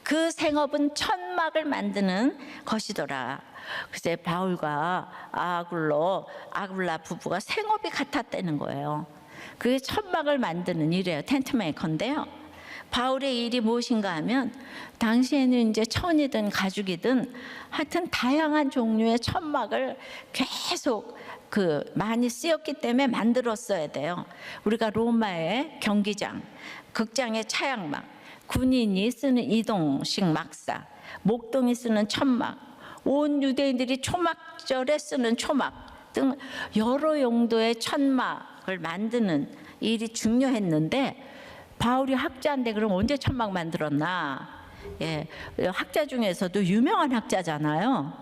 그 생업은 천막을 만드는 것이더라. 글쎄 바울과 아굴라 부부가 생업이 같았다는 거예요. 그게 천막을 만드는 일이에요. 텐트 메이커인데요. 바울의 일이 무엇인가 하면 당시에는 이제 천이든 가죽이든 하여튼 다양한 종류의 천막을 계속 많이 쓰였기 때문에 만들었어야 돼요. 우리가 로마의 경기장, 극장의 차양막, 군인이 쓰는 이동식 막사, 목동이 쓰는 천막, 온 유대인들이 초막절에 쓰는 초막 등 여러 용도의 천막을 만드는 일이 중요했는데, 바울이 학자인데 그럼 언제 천막 만들었나? 예, 학자 중에서도 유명한 학자잖아요.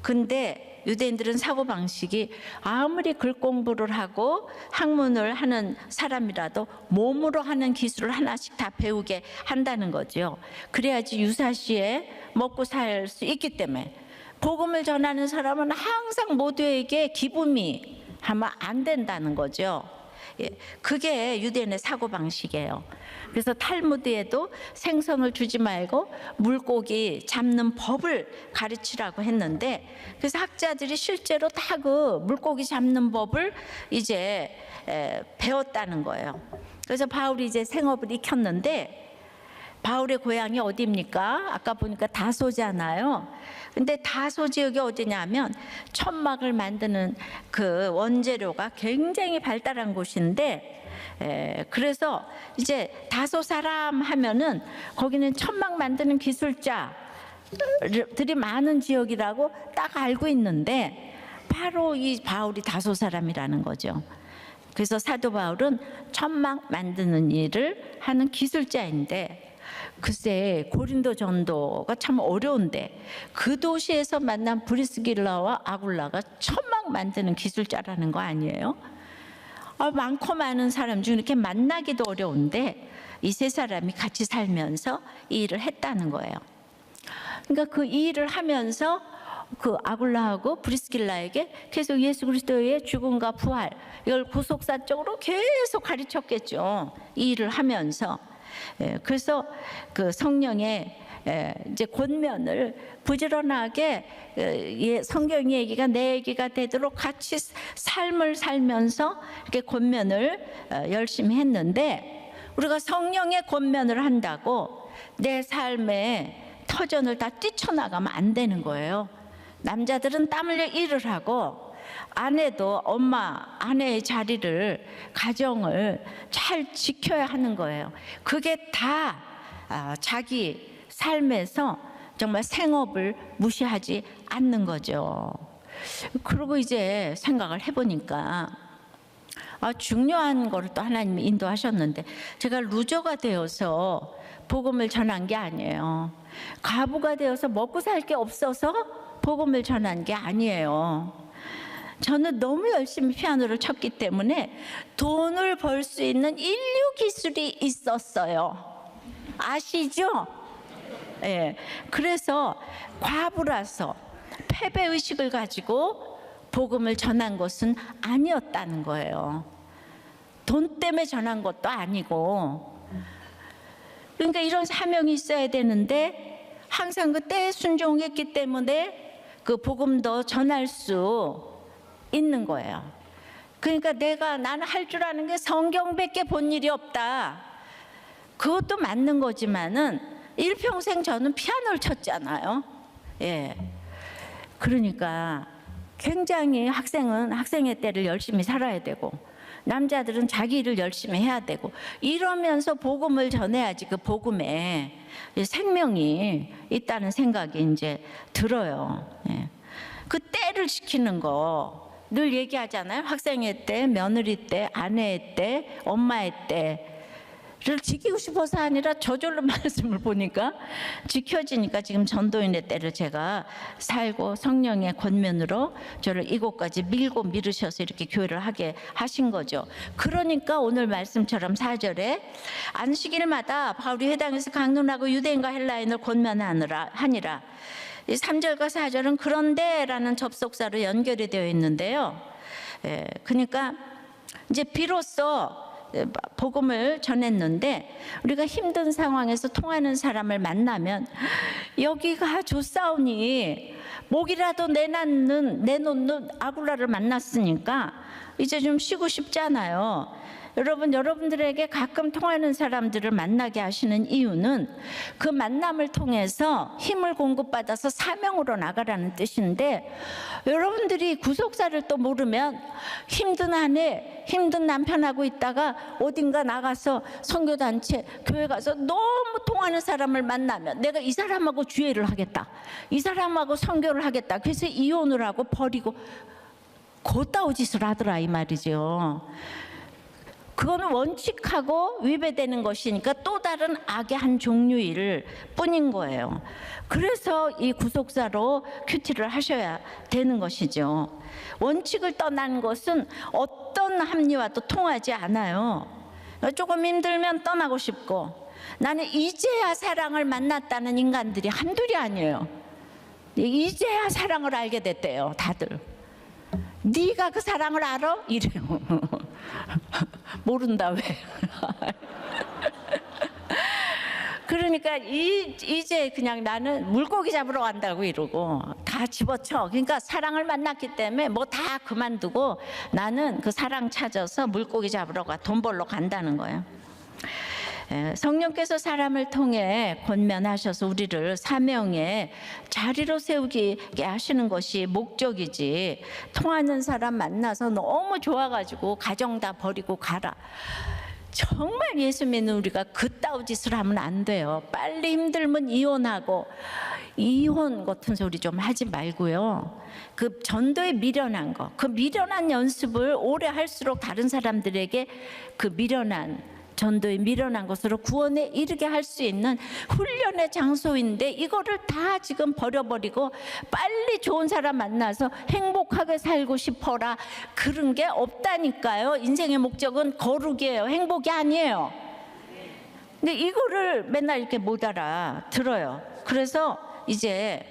근데 유대인들은 사고방식이 아무리 글 공부를 하고 학문을 하는 사람이라도 몸으로 하는 기술을 하나씩 다 배우게 한다는 거죠. 그래야지 유사시에 먹고 살 수 있기 때문에 복음을 전하는 사람은 항상 모두에게 기분이 하면 안 된다는 거죠. 예, 그게 유대인의 사고방식이에요. 그래서 탈무드에도 생선을 주지 말고 물고기 잡는 법을 가르치라고 했는데, 그래서 학자들이 실제로 다 그 물고기 잡는 법을 이제 배웠다는 거예요. 그래서 바울이 이제 생업을 익혔는데, 바울의 고향이 어디입니까? 아까 보니까 다소잖아요. 근데 다소 지역이 어디냐면 천막을 만드는 그 원재료가 굉장히 발달한 곳인데, 그래서 이제 다소 사람 하면은 거기는 천막 만드는 기술자들이 많은 지역이라고 딱 알고 있는데, 바로 이 바울이 다소 사람이라는 거죠. 그래서 사도 바울은 천막 만드는 일을 하는 기술자인데, 글쎄 고린도 전도가 참 어려운데 그 도시에서 만난 브리스길라와 아굴라가 천막 만드는 기술자라는 거 아니에요? 많고 많은 사람 중에 이렇게 만나기도 어려운데 이 세 사람이 같이 살면서 이 일을 했다는 거예요. 그러니까 그 일을 하면서 그 아굴라하고 브리스길라에게 계속 예수 그리스도의 죽음과 부활, 이걸 구속사적으로 계속 가르쳤겠죠. 이 일을 하면서. 그래서 그 성령의 이제 권면을 부지런하게 성경 얘기가 내 얘기가 되도록 같이 삶을 살면서 이렇게 권면을 열심히 했는데, 우리가 성령의 권면을 한다고 내 삶의 터전을 다 뛰쳐나가면 안 되는 거예요. 남자들은 땀 흘려 일을 하고 아내도 아내의 자리를, 가정을 잘 지켜야 하는 거예요. 그게 다 자기 삶에서 정말 생업을 무시하지 않는 거죠. 그리고 이제 생각을 해보니까 중요한 거를 또 하나님이 인도하셨는데, 제가 루저가 되어서 복음을 전한 게 아니에요. 과부가 되어서 먹고 살 게 없어서 복음을 전한 게 아니에요. 저는 너무 열심히 피아노를 쳤기 때문에 돈을 벌 수 있는 인류 기술이 있었어요. 아시죠? 예. 그래서 과부라서 패배의식을 가지고 복음을 전한 것은 아니었다는 거예요. 돈 때문에 전한 것도 아니고. 그러니까 이런 사명이 있어야 되는데 항상 그 때에 순종했기 때문에 그 복음도 전할 수 있는 거예요. 그러니까 나는 할 줄 아는 게 성경밖에 본 일이 없다. 그것도 맞는 거지만은 일평생 저는 피아노를 쳤잖아요. 예. 그러니까 굉장히 학생은 학생의 때를 열심히 살아야 되고, 남자들은 자기 일을 열심히 해야 되고, 이러면서 복음을 전해야지 그 복음에 생명이 있다는 생각이 이제 들어요. 예. 그 때를 지키는 거 늘 얘기하잖아요. 학생의 때, 며느리 때, 아내의 때, 엄마의 때를 지키고 싶어서 아니라 저절로 말씀을 보니까 지켜지니까 지금 전도인의 때를 제가 살고 성령의 권면으로 저를 이곳까지 밀고 미루셔서 이렇게 교회를 하게 하신 거죠. 그러니까 오늘 말씀처럼 4절에 안식일마다 바울이 회당에서 강론하고 유대인과 헬라인을 권면하니라. 이 3절과 4절은 그런데라는 접속사로 연결이 되어 있는데요. 그러니까 이제 비로소 복음을 전했는데, 우리가 힘든 상황에서 통하는 사람을 만나면 여기가 좋사오니 목이라도 내놓는 아굴라를 만났으니까 이제 좀 쉬고 싶잖아요. 여러분들에게 가끔 통하는 사람들을 만나게 하시는 이유는 그 만남을 통해서 힘을 공급받아서 사명으로 나가라는 뜻인데, 여러분들이 구속사를 또 모르면 힘든 아내, 힘든 남편하고 있다가 어딘가 나가서 선교단체, 교회 가서 너무 통하는 사람을 만나면 내가 이 사람하고 주회를 하겠다, 이 사람하고 선교를 하겠다, 그래서 이혼을 하고 버리고 곧다우 짓을 하더라 이 말이죠. 그거는 원칙하고 위배되는 것이니까 또 다른 악의 한 종류일 뿐인 거예요. 그래서 이 구속사로 큐티를 하셔야 되는 것이죠. 원칙을 떠난 것은 어떤 합리와도 통하지 않아요. 조금 힘들면 떠나고 싶고, 나는 이제야 사랑을 만났다는 인간들이 한둘이 아니에요. 이제야 사랑을 알게 됐대요 다들. 네가 그 사랑을 알아? 이래요. 모른다 왜? 그러니까 이제 그냥 나는 물고기 잡으러 간다고 이러고 다 집어쳐. 그러니까 사랑을 만났기 때문에 뭐 다 그만두고 나는 그 사랑 찾아서 물고기 잡으러 가, 돈 벌러 간다는 거예요. 성령께서 사람을 통해 권면하셔서 우리를 사명의 자리로 세우게 하시는 것이 목적이지, 통하는 사람 만나서 너무 좋아가지고 가정 다 버리고 가라, 정말 예수 믿는 우리가 그따위 짓을 하면 안 돼요. 빨리 힘들면 이혼하고, 이혼 같은 소리 좀 하지 말고요. 그 전도에 미련한 거, 그 미련한 연습을 오래 할수록 다른 사람들에게 그 전도에 미련한 것으로 구원에 이르게 할 수 있는 훈련의 장소인데, 이거를 다 지금 버려버리고 빨리 좋은 사람 만나서 행복하게 살고 싶어라, 그런 게 없다니까요. 인생의 목적은 거룩이에요, 행복이 아니에요. 근데 이거를 맨날 이렇게 못 알아들어요. 그래서 이제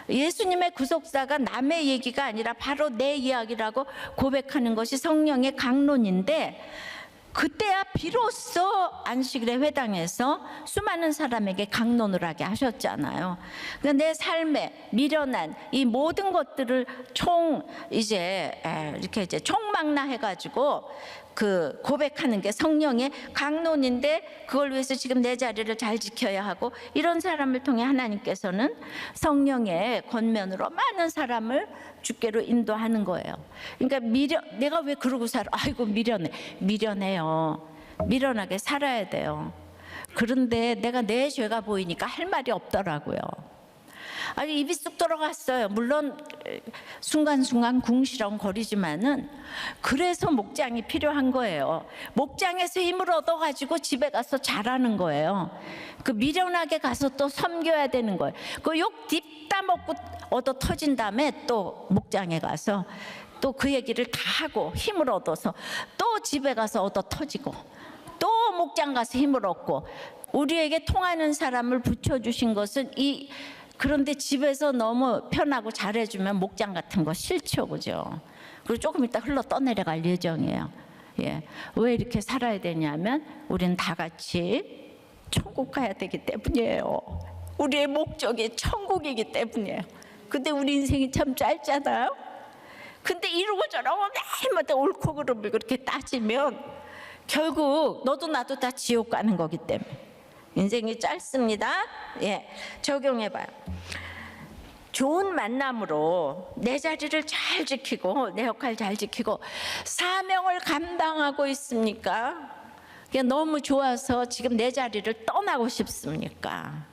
예수님의 구속사가 남의 얘기가 아니라 바로 내 이야기라고 고백하는 것이 성령의 강론인데, 그때야 비로소 안식일의 회당에서 수많은 사람에게 강론을 하게 하셨잖아요. 그러니까 내 삶에 미련한 이 모든 것들을 이렇게 총망라해가지고 그 고백하는 게 성령의 강론인데, 그걸 위해서 지금 내 자리를 잘 지켜야 하고, 이런 사람을 통해 하나님께서는 성령의 권면으로 많은 사람을 주께로 인도하는 거예요. 그러니까 내가 왜 그러고 살아? 아이고 미련해요. 미련하게 살아야 돼요. 그런데 내가 내 죄가 보이니까 할 말이 없더라고요. 아니, 입이 쑥 들어갔어요. 물론 순간순간 궁시렁거리지만은, 그래서 목장이 필요한 거예요. 목장에서 힘을 얻어가지고 집에 가서 잘하는 거예요. 그 미련하게 가서 또 섬겨야 되는 거예요. 그 욕 딥다 먹고 얻어 터진 다음에 또 목장에 가서 또 그 얘기를 다 하고 힘을 얻어서 또 집에 가서 얻어 터지고, 또 목장 가서 힘을 얻고. 우리에게 통하는 사람을 붙여주신 것은 그런데 집에서 너무 편하고 잘해주면 목장 같은 거 싫죠, 그죠? 그리고 조금 이따 흘러 떠내려갈 예정이에요. 왜 이렇게 살아야 되냐면, 우리는 다 같이 천국 가야 되기 때문이에요. 우리의 목적이 천국이기 때문이에요. 근데 우리 인생이 참 짧잖아요. 근데 이러고 저러고 매일마다 옳고 그름을 그렇게 따지면 결국 너도 나도 다 지옥 가는 거기 때문에 인생이 짧습니다. 적용해봐요. 좋은 만남으로 내 자리를 잘 지키고, 내 역할 잘 지키고 사명을 감당하고 있습니까? 너무 좋아서 지금 내 자리를 떠나고 싶습니까?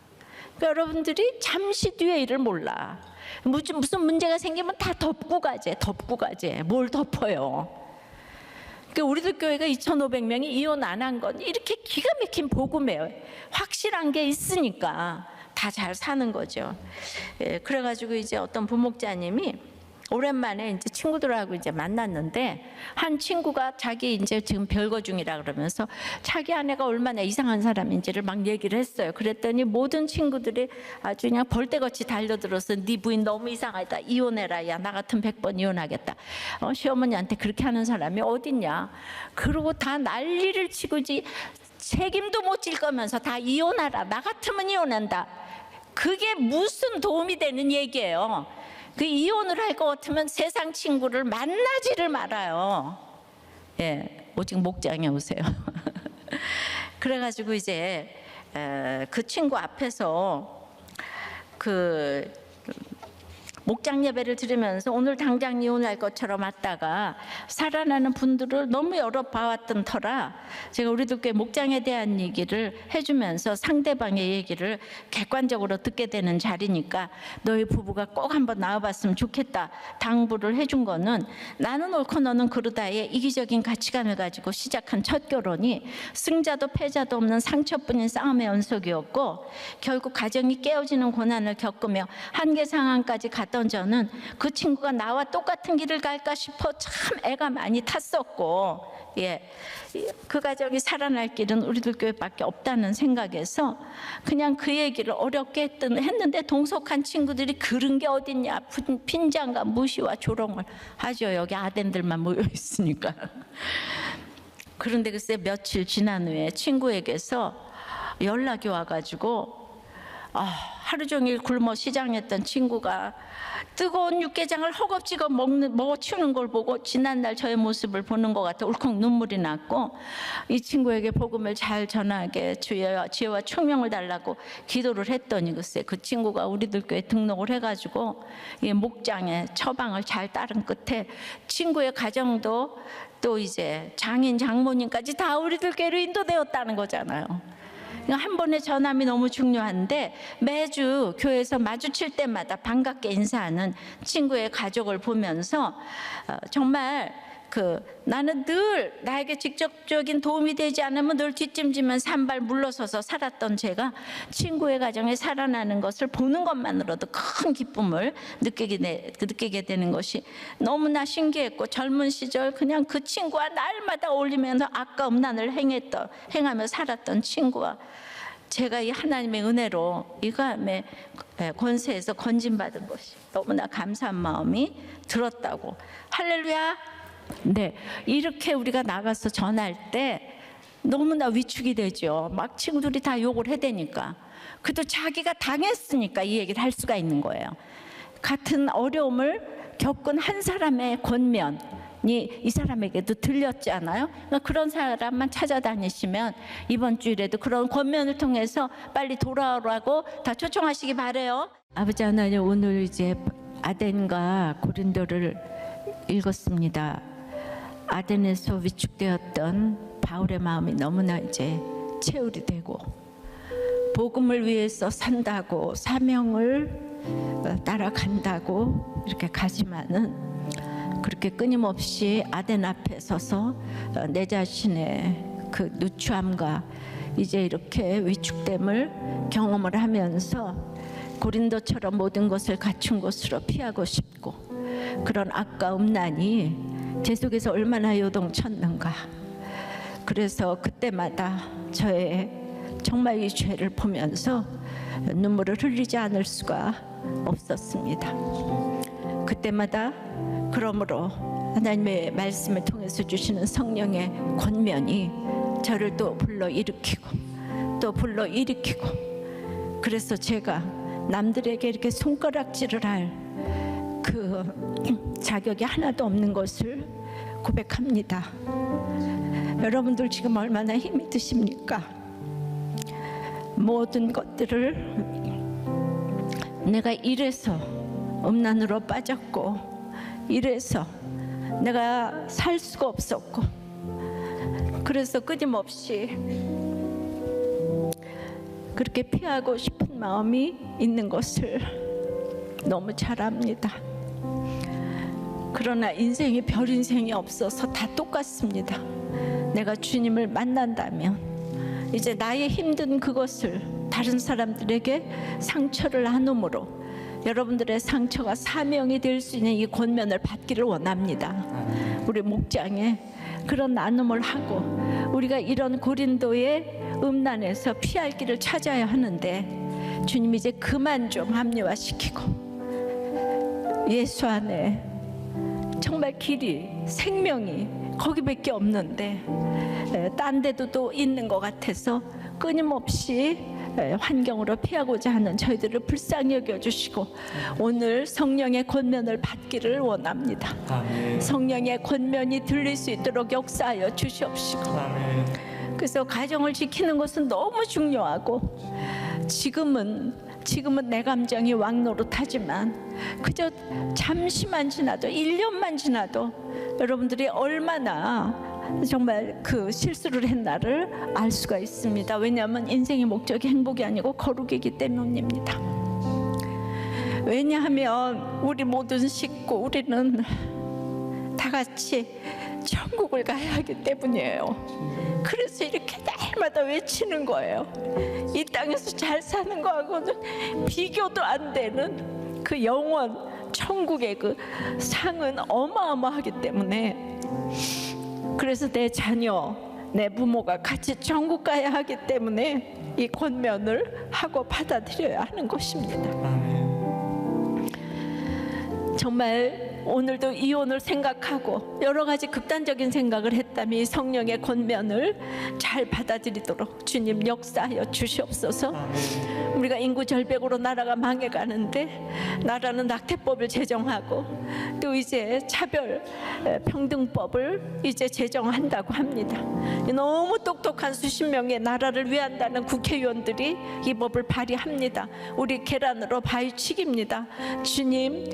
그러니까 여러분들이 잠시 뒤에 일을 몰라. 무슨 문제가 생기면 다 덮고 가재. 뭘 덮어요? 그러니까 우리들 교회가 2,500명이 이혼 안 한 건 이렇게 기가 막힌 복음이에요. 확실한 게 있으니까 다 잘 사는 거죠. 그래가지고 이제 어떤 부목자님이 오랜만에 이제 친구들하고 이제 만났는데 한 친구가 자기 이제 지금 별거 중이라 그러면서 자기 아내가 얼마나 이상한 사람인지를 막 얘기를 했어요. 그랬더니 모든 친구들이 아주 그냥 벌떼같이 달려들어서 네 부인 너무 이상하다, 이혼해라, 야 나 같은 100번 이혼하겠다. 시어머니한테 그렇게 하는 사람이 어딨냐. 그러고 다 난리를 치고지 책임도 못 질 거면서 다 이혼하라, 나 같으면 이혼한다. 그게 무슨 도움이 되는 얘기예요. 그 이혼을 할 것 같으면 세상 친구를 만나지를 말아요. 예, 오직 목장에 오세요. 그래가지고 이제 그 친구 앞에서 그 목장 예배를 들으면서 오늘 당장 이혼할 것처럼 왔다가 살아나는 분들을 너무 여러 봐왔던 터라 제가 우리들 교회 목장에 대한 얘기를 해주면서 상대방의 얘기를 객관적으로 듣게 되는 자리니까 너희 부부가 꼭 한번 나와봤으면 좋겠다 당부를 해준 거는 나는 옳고 너는 그르다의 이기적인 가치관을 가지고 시작한 첫 결혼이 승자도 패자도 없는 상처뿐인 싸움의 연속이었고 결국 가정이 깨어지는 고난을 겪으며 한계 상황까지 갔던 저는 그 친구가 나와 똑같은 길을 갈까 싶어 참 애가 많이 탔었고, 예, 그 가정이 살아날 길은 우리들 교회밖에 없다는 생각에서 그냥 그 얘기를 어렵게 했는데 동석한 친구들이 그런 게 어딨냐, 빈장과 무시와 조롱을 하죠. 여기 아덴들만 모여 있으니까. 그런데 글쎄 며칠 지난 후에 친구에게서 연락이 와가지고 하루 종일 굶어 시장했던 친구가 뜨거운 육개장을 허겁지겁 먹어 치우는 걸 보고 지난날 저의 모습을 보는 것 같아 울컥 눈물이 났고 이 친구에게 복음을 잘 전하게 지혜와 총명을 달라고 기도를 했더니 글쎄 그 친구가 우리들 교회 등록을 해가지고 이 목장에 처방을 잘 따른 끝에 친구의 가정도 또 이제 장인 장모님까지 다 우리들 교회로 인도되었다는 거잖아요. 한 번의 전함이 너무 중요한데 매주 교회에서 마주칠 때마다 반갑게 인사하는 친구의 가족을 보면서 정말 나는 늘 나에게 직접적인 도움이 되지 않으면 늘 뒷짐지면 산발 물러서서 살았던 제가 친구의 가정에 살아나는 것을 보는 것만으로도 큰 기쁨을 느끼게 되는 것이 너무나 신기했고 젊은 시절 그냥 그 친구와 날마다 어울리면서 악과 음란을 행하며 살았던 친구와 제가 이 하나님의 은혜로 이감의 권세에서 건진받은 것이 너무나 감사한 마음이 들었다고. 할렐루야. 네, 이렇게 우리가 나가서 전할 때 너무나 위축이 되죠. 막 친구들이 다 욕을 해대니까. 그래도 자기가 당했으니까 이 얘기를 할 수가 있는 거예요. 같은 어려움을 겪은 한 사람의 권면이 이 사람에게도 들렸지 않아요? 그러니까 그런 사람만 찾아다니시면 이번 주일에도 그런 권면을 통해서 빨리 돌아오라고 다 초청하시기 바래요. 아버지 하나님, 오늘 이제 아덴과 고린도를 읽었습니다. 아덴에서 위축되었던 바울의 마음이 너무나 이제 체울이 되고 복음을 위해서 산다고 사명을 따라간다고 이렇게 가지만은 그렇게 끊임없이 아덴 앞에 서서 내 자신의 그 누추함과 이제 이렇게 위축됨을 경험을 하면서 고린도처럼 모든 것을 갖춘 곳으로 피하고 싶고 그런 악과 음란이 제 속에서 얼마나 요동쳤는가. 그래서 그때마다 저의 정말 이 죄를 보면서 눈물을 흘리지 않을 수가 없었습니다. 그때마다 그러므로 하나님의 말씀을 통해서 주시는 성령의 권면이 저를 또 불러일으키고 또 불러일으키고 그래서 제가 남들에게 이렇게 손가락질을 할 그 자격이 하나도 없는 것을 고백합니다. 여러분들 지금 얼마나 힘이 드십니까? 모든 것들을 내가 이래서 음란으로 빠졌고 이래서 내가 살 수가 없었고 그래서 끊임없이 그렇게 피하고 싶은 마음이 있는 것을 너무 잘 압니다. 그러나 인생이 별 인생이 없어서 다 똑같습니다. 내가 주님을 만난다면 이제 나의 힘든 그것을 다른 사람들에게 상처를 나눔으로 여러분들의 상처가 사명이 될 수 있는 이 권면을 받기를 원합니다. 우리 목장에 그런 나눔을 하고 우리가 이런 고린도의 음란에서 피할 길을 찾아야 하는데, 주님 이제 그만 좀 합리화시키고 예수 안에 정말 길이, 생명이 거기밖에 없는데 딴 데도 또 있는 것 같아서 끊임없이 환경으로 피하고자 하는 저희들을 불쌍히 여겨주시고 오늘 성령의 권면을 받기를 원합니다. 아멘. 성령의 권면이 들릴 수 있도록 역사하여 주시옵시고, 아멘. 그래서 가정을 지키는 것은 너무 중요하고, 지금은 내 감정이 왕노릇하지만 그저 잠시만 지나도, 1년만 지나도 여러분들이 얼마나 정말 그 실수를 했나를 알 수가 있습니다. 왜냐하면 인생의 목적이 행복이 아니고 거룩이기 때문입니다. 왜냐하면 우리 모든 식구, 우리는 다 같이 천국을 가야 하기 때문이에요. 그래서 이렇게 날마다 외치는 거예요. 이 땅에서 잘 사는 거하고는 비교도 안 되는 그 영원 천국의 그 상은 어마어마하기 때문에, 그래서 내 자녀, 내 부모가 같이 천국 가야 하기 때문에 이 권면을 하고 받아들여야 하는 것입니다. 정말 오늘도 이혼을 생각하고 여러 가지 극단적인 생각을 했다면 이 성령의 권면을 잘 받아들이도록 주님 역사하여 주시옵소서. 우리가 인구 절벽으로 나라가 망해가는데 나라는 낙태법을 제정하고 또 이제 차별 평등법을 이제 제정한다고 합니다. 너무 똑똑한 수십 명의 나라를 위한다는 국회의원들이 이 법을 발의합니다. 우리 계란으로 바위치기입니다. 주님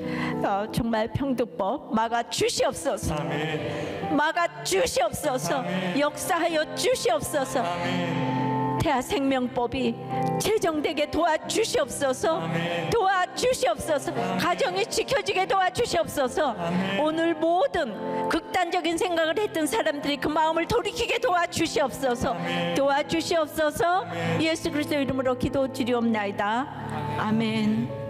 정말 평등법 막아 주시옵소서. 막아 주시옵소서. 역사하여 주시옵소서. 대하생명법이 제정되게 도와주시옵소서. 도와주시옵소서. 가정이 지켜지게 도와주시옵소서. 오늘 모든 극단적인 생각을 했던 사람들이 그 마음을 돌이키게 도와주시옵소서. 도와주시옵소서. 예수 그리스도 이름으로 기도드리옵나이다. 아멘.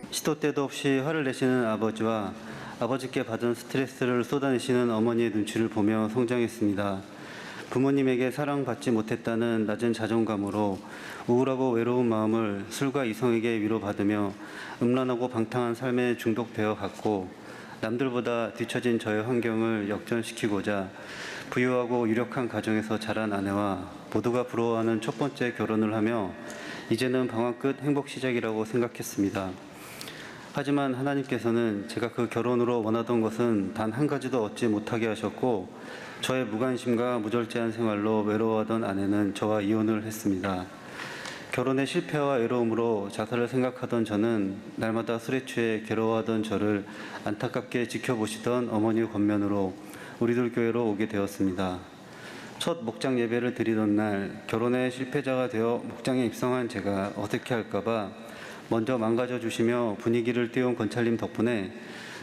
시도 때도 없이 화를 내시는 아버지와 아버지께 받은 스트레스를 쏟아내시는 어머니의 눈치를 보며 성장했습니다. 부모님에게 사랑받지 못했다는 낮은 자존감으로 우울하고 외로운 마음을 술과 이성에게 위로받으며 음란하고 방탕한 삶에 중독되어 갔고, 남들보다 뒤처진 저의 환경을 역전시키고자 부유하고 유력한 가정에서 자란 아내와 모두가 부러워하는 첫 번째 결혼을 하며 이제는 방황 끝 행복 시작이라고 생각했습니다. 하지만 하나님께서는 제가 그 결혼으로 원하던 것은 단 한 가지도 얻지 못하게 하셨고, 저의 무관심과 무절제한 생활로 외로워하던 아내는 저와 이혼을 했습니다. 결혼의 실패와 외로움으로 자살을 생각하던 저는 날마다 술에 취해 괴로워하던 저를 안타깝게 지켜보시던 어머니의 권면으로 우리들 교회로 오게 되었습니다. 첫 목장 예배를 드리던 날 결혼의 실패자가 되어 목장에 입성한 제가 어떻게 할까봐 먼저 망가져 주시며 분위기를 띄운 권찰님 덕분에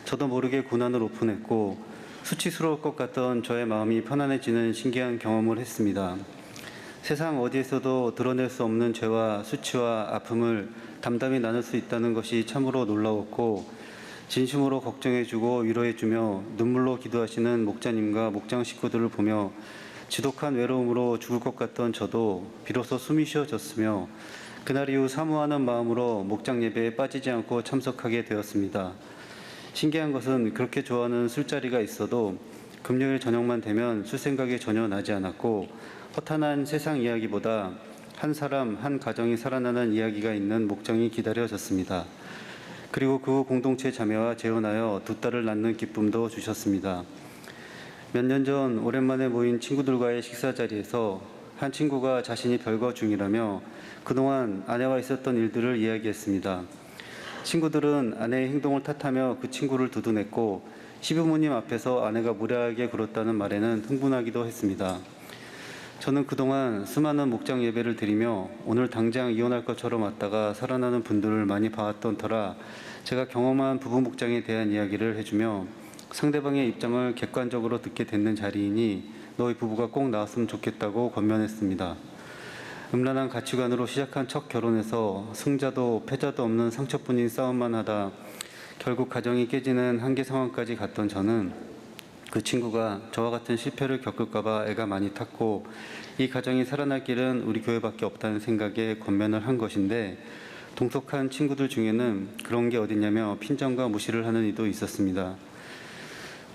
저도 모르게 고난을 오픈했고, 수치스러울 것 같던 저의 마음이 편안해지는 신기한 경험을 했습니다. 세상 어디에서도 드러낼 수 없는 죄와 수치와 아픔을 담담히 나눌 수 있다는 것이 참으로 놀라웠고, 진심으로 걱정해주고 위로해주며 눈물로 기도하시는 목자님과 목장 식구들을 보며 지독한 외로움으로 죽을 것 같던 저도 비로소 숨이 쉬어졌으며, 그날 이후 사모하는 마음으로 목장 예배에 빠지지 않고 참석하게 되었습니다. 신기한 것은 그렇게 좋아하는 술자리가 있어도 금요일 저녁만 되면 술 생각이 전혀 나지 않았고, 허탄한 세상 이야기보다 한 사람, 한 가정이 살아나는 이야기가 있는 목장이 기다려졌습니다. 그리고 그 공동체 자매와 재혼하여 두 딸을 낳는 기쁨도 주셨습니다. 몇 년 전 오랜만에 모인 친구들과의 식사 자리에서 한 친구가 자신이 별거 중이라며 그동안 아내와 있었던 일들을 이야기했습니다. 친구들은 아내의 행동을 탓하며 그 친구를 두둔했고, 시부모님 앞에서 아내가 무례하게 굴었다는 말에는 흥분하기도 했습니다. 저는 그동안 수많은 목장 예배를 드리며 오늘 당장 이혼할 것처럼 왔다가 살아나는 분들을 많이 봐왔던 터라 제가 경험한 부부 목장에 대한 이야기를 해주며 상대방의 입장을 객관적으로 듣게 됐는 자리이니 너희 부부가 꼭 나왔으면 좋겠다고 권면했습니다. 음란한 가치관으로 시작한 첫 결혼에서 승자도 패자도 없는 상처뿐인 싸움만 하다 결국 가정이 깨지는 한계 상황까지 갔던 저는 그 친구가 저와 같은 실패를 겪을까봐 애가 많이 탔고 이 가정이 살아날 길은 우리 교회밖에 없다는 생각에 권면을 한 것인데 동석한 친구들 중에는 그런 게 어딨냐며 핀정과 무시를 하는 이도 있었습니다.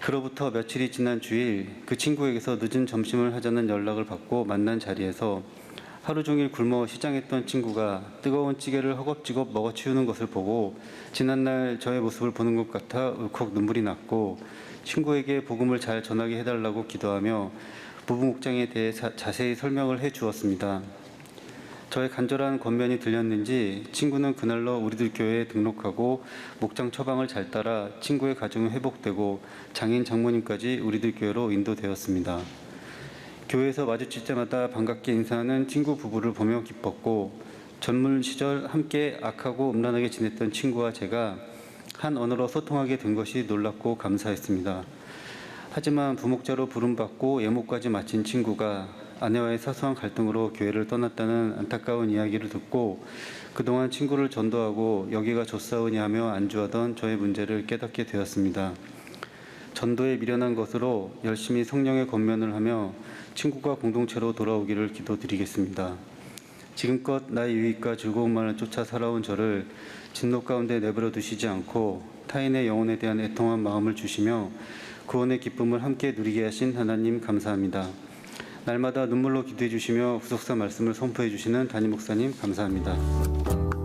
그로부터 며칠이 지난 주일 그 친구에게서 늦은 점심을 하자는 연락을 받고 만난 자리에서 하루 종일 굶어 시장했던 친구가 뜨거운 찌개를 허겁지겁 먹어치우는 것을 보고 지난날 저의 모습을 보는 것 같아 울컥 눈물이 났고 친구에게 복음을 잘 전하게 해달라고 기도하며 부부 목장에 대해 자세히 설명을 해 주었습니다. 저의 간절한 권면이 들렸는지 친구는 그날로 우리들 교회에 등록하고 목장 처방을 잘 따라 친구의 가정이 회복되고 장인 장모님까지 우리들 교회로 인도되었습니다. 교회에서 마주칠 때마다 반갑게 인사하는 친구 부부를 보며 기뻤고 젊은 시절 함께 악하고 음란하게 지냈던 친구와 제가 한 언어로 소통하게 된 것이 놀랍고 감사했습니다. 하지만 부목자로 부름받고 예목까지 마친 친구가 아내와의 사소한 갈등으로 교회를 떠났다는 안타까운 이야기를 듣고 그동안 친구를 전도하고 여기가 좋사오니 하며 안주하던 저의 문제를 깨닫게 되었습니다. 전도에 미련한 것으로 열심히 성령의 권면을 하며 친구가 공동체로 돌아오기를 기도드리겠습니다. 지금껏 나의 유익과 즐거움만을 쫓아 살아온 저를 진노 가운데 내버려 두시지 않고 타인의 영혼에 대한 애통한 마음을 주시며 구원의 기쁨을 함께 누리게 하신 하나님 감사합니다. 날마다 눈물로 기도해 주시며 구속사 말씀을 선포해 주시는 담임 목사님 감사합니다.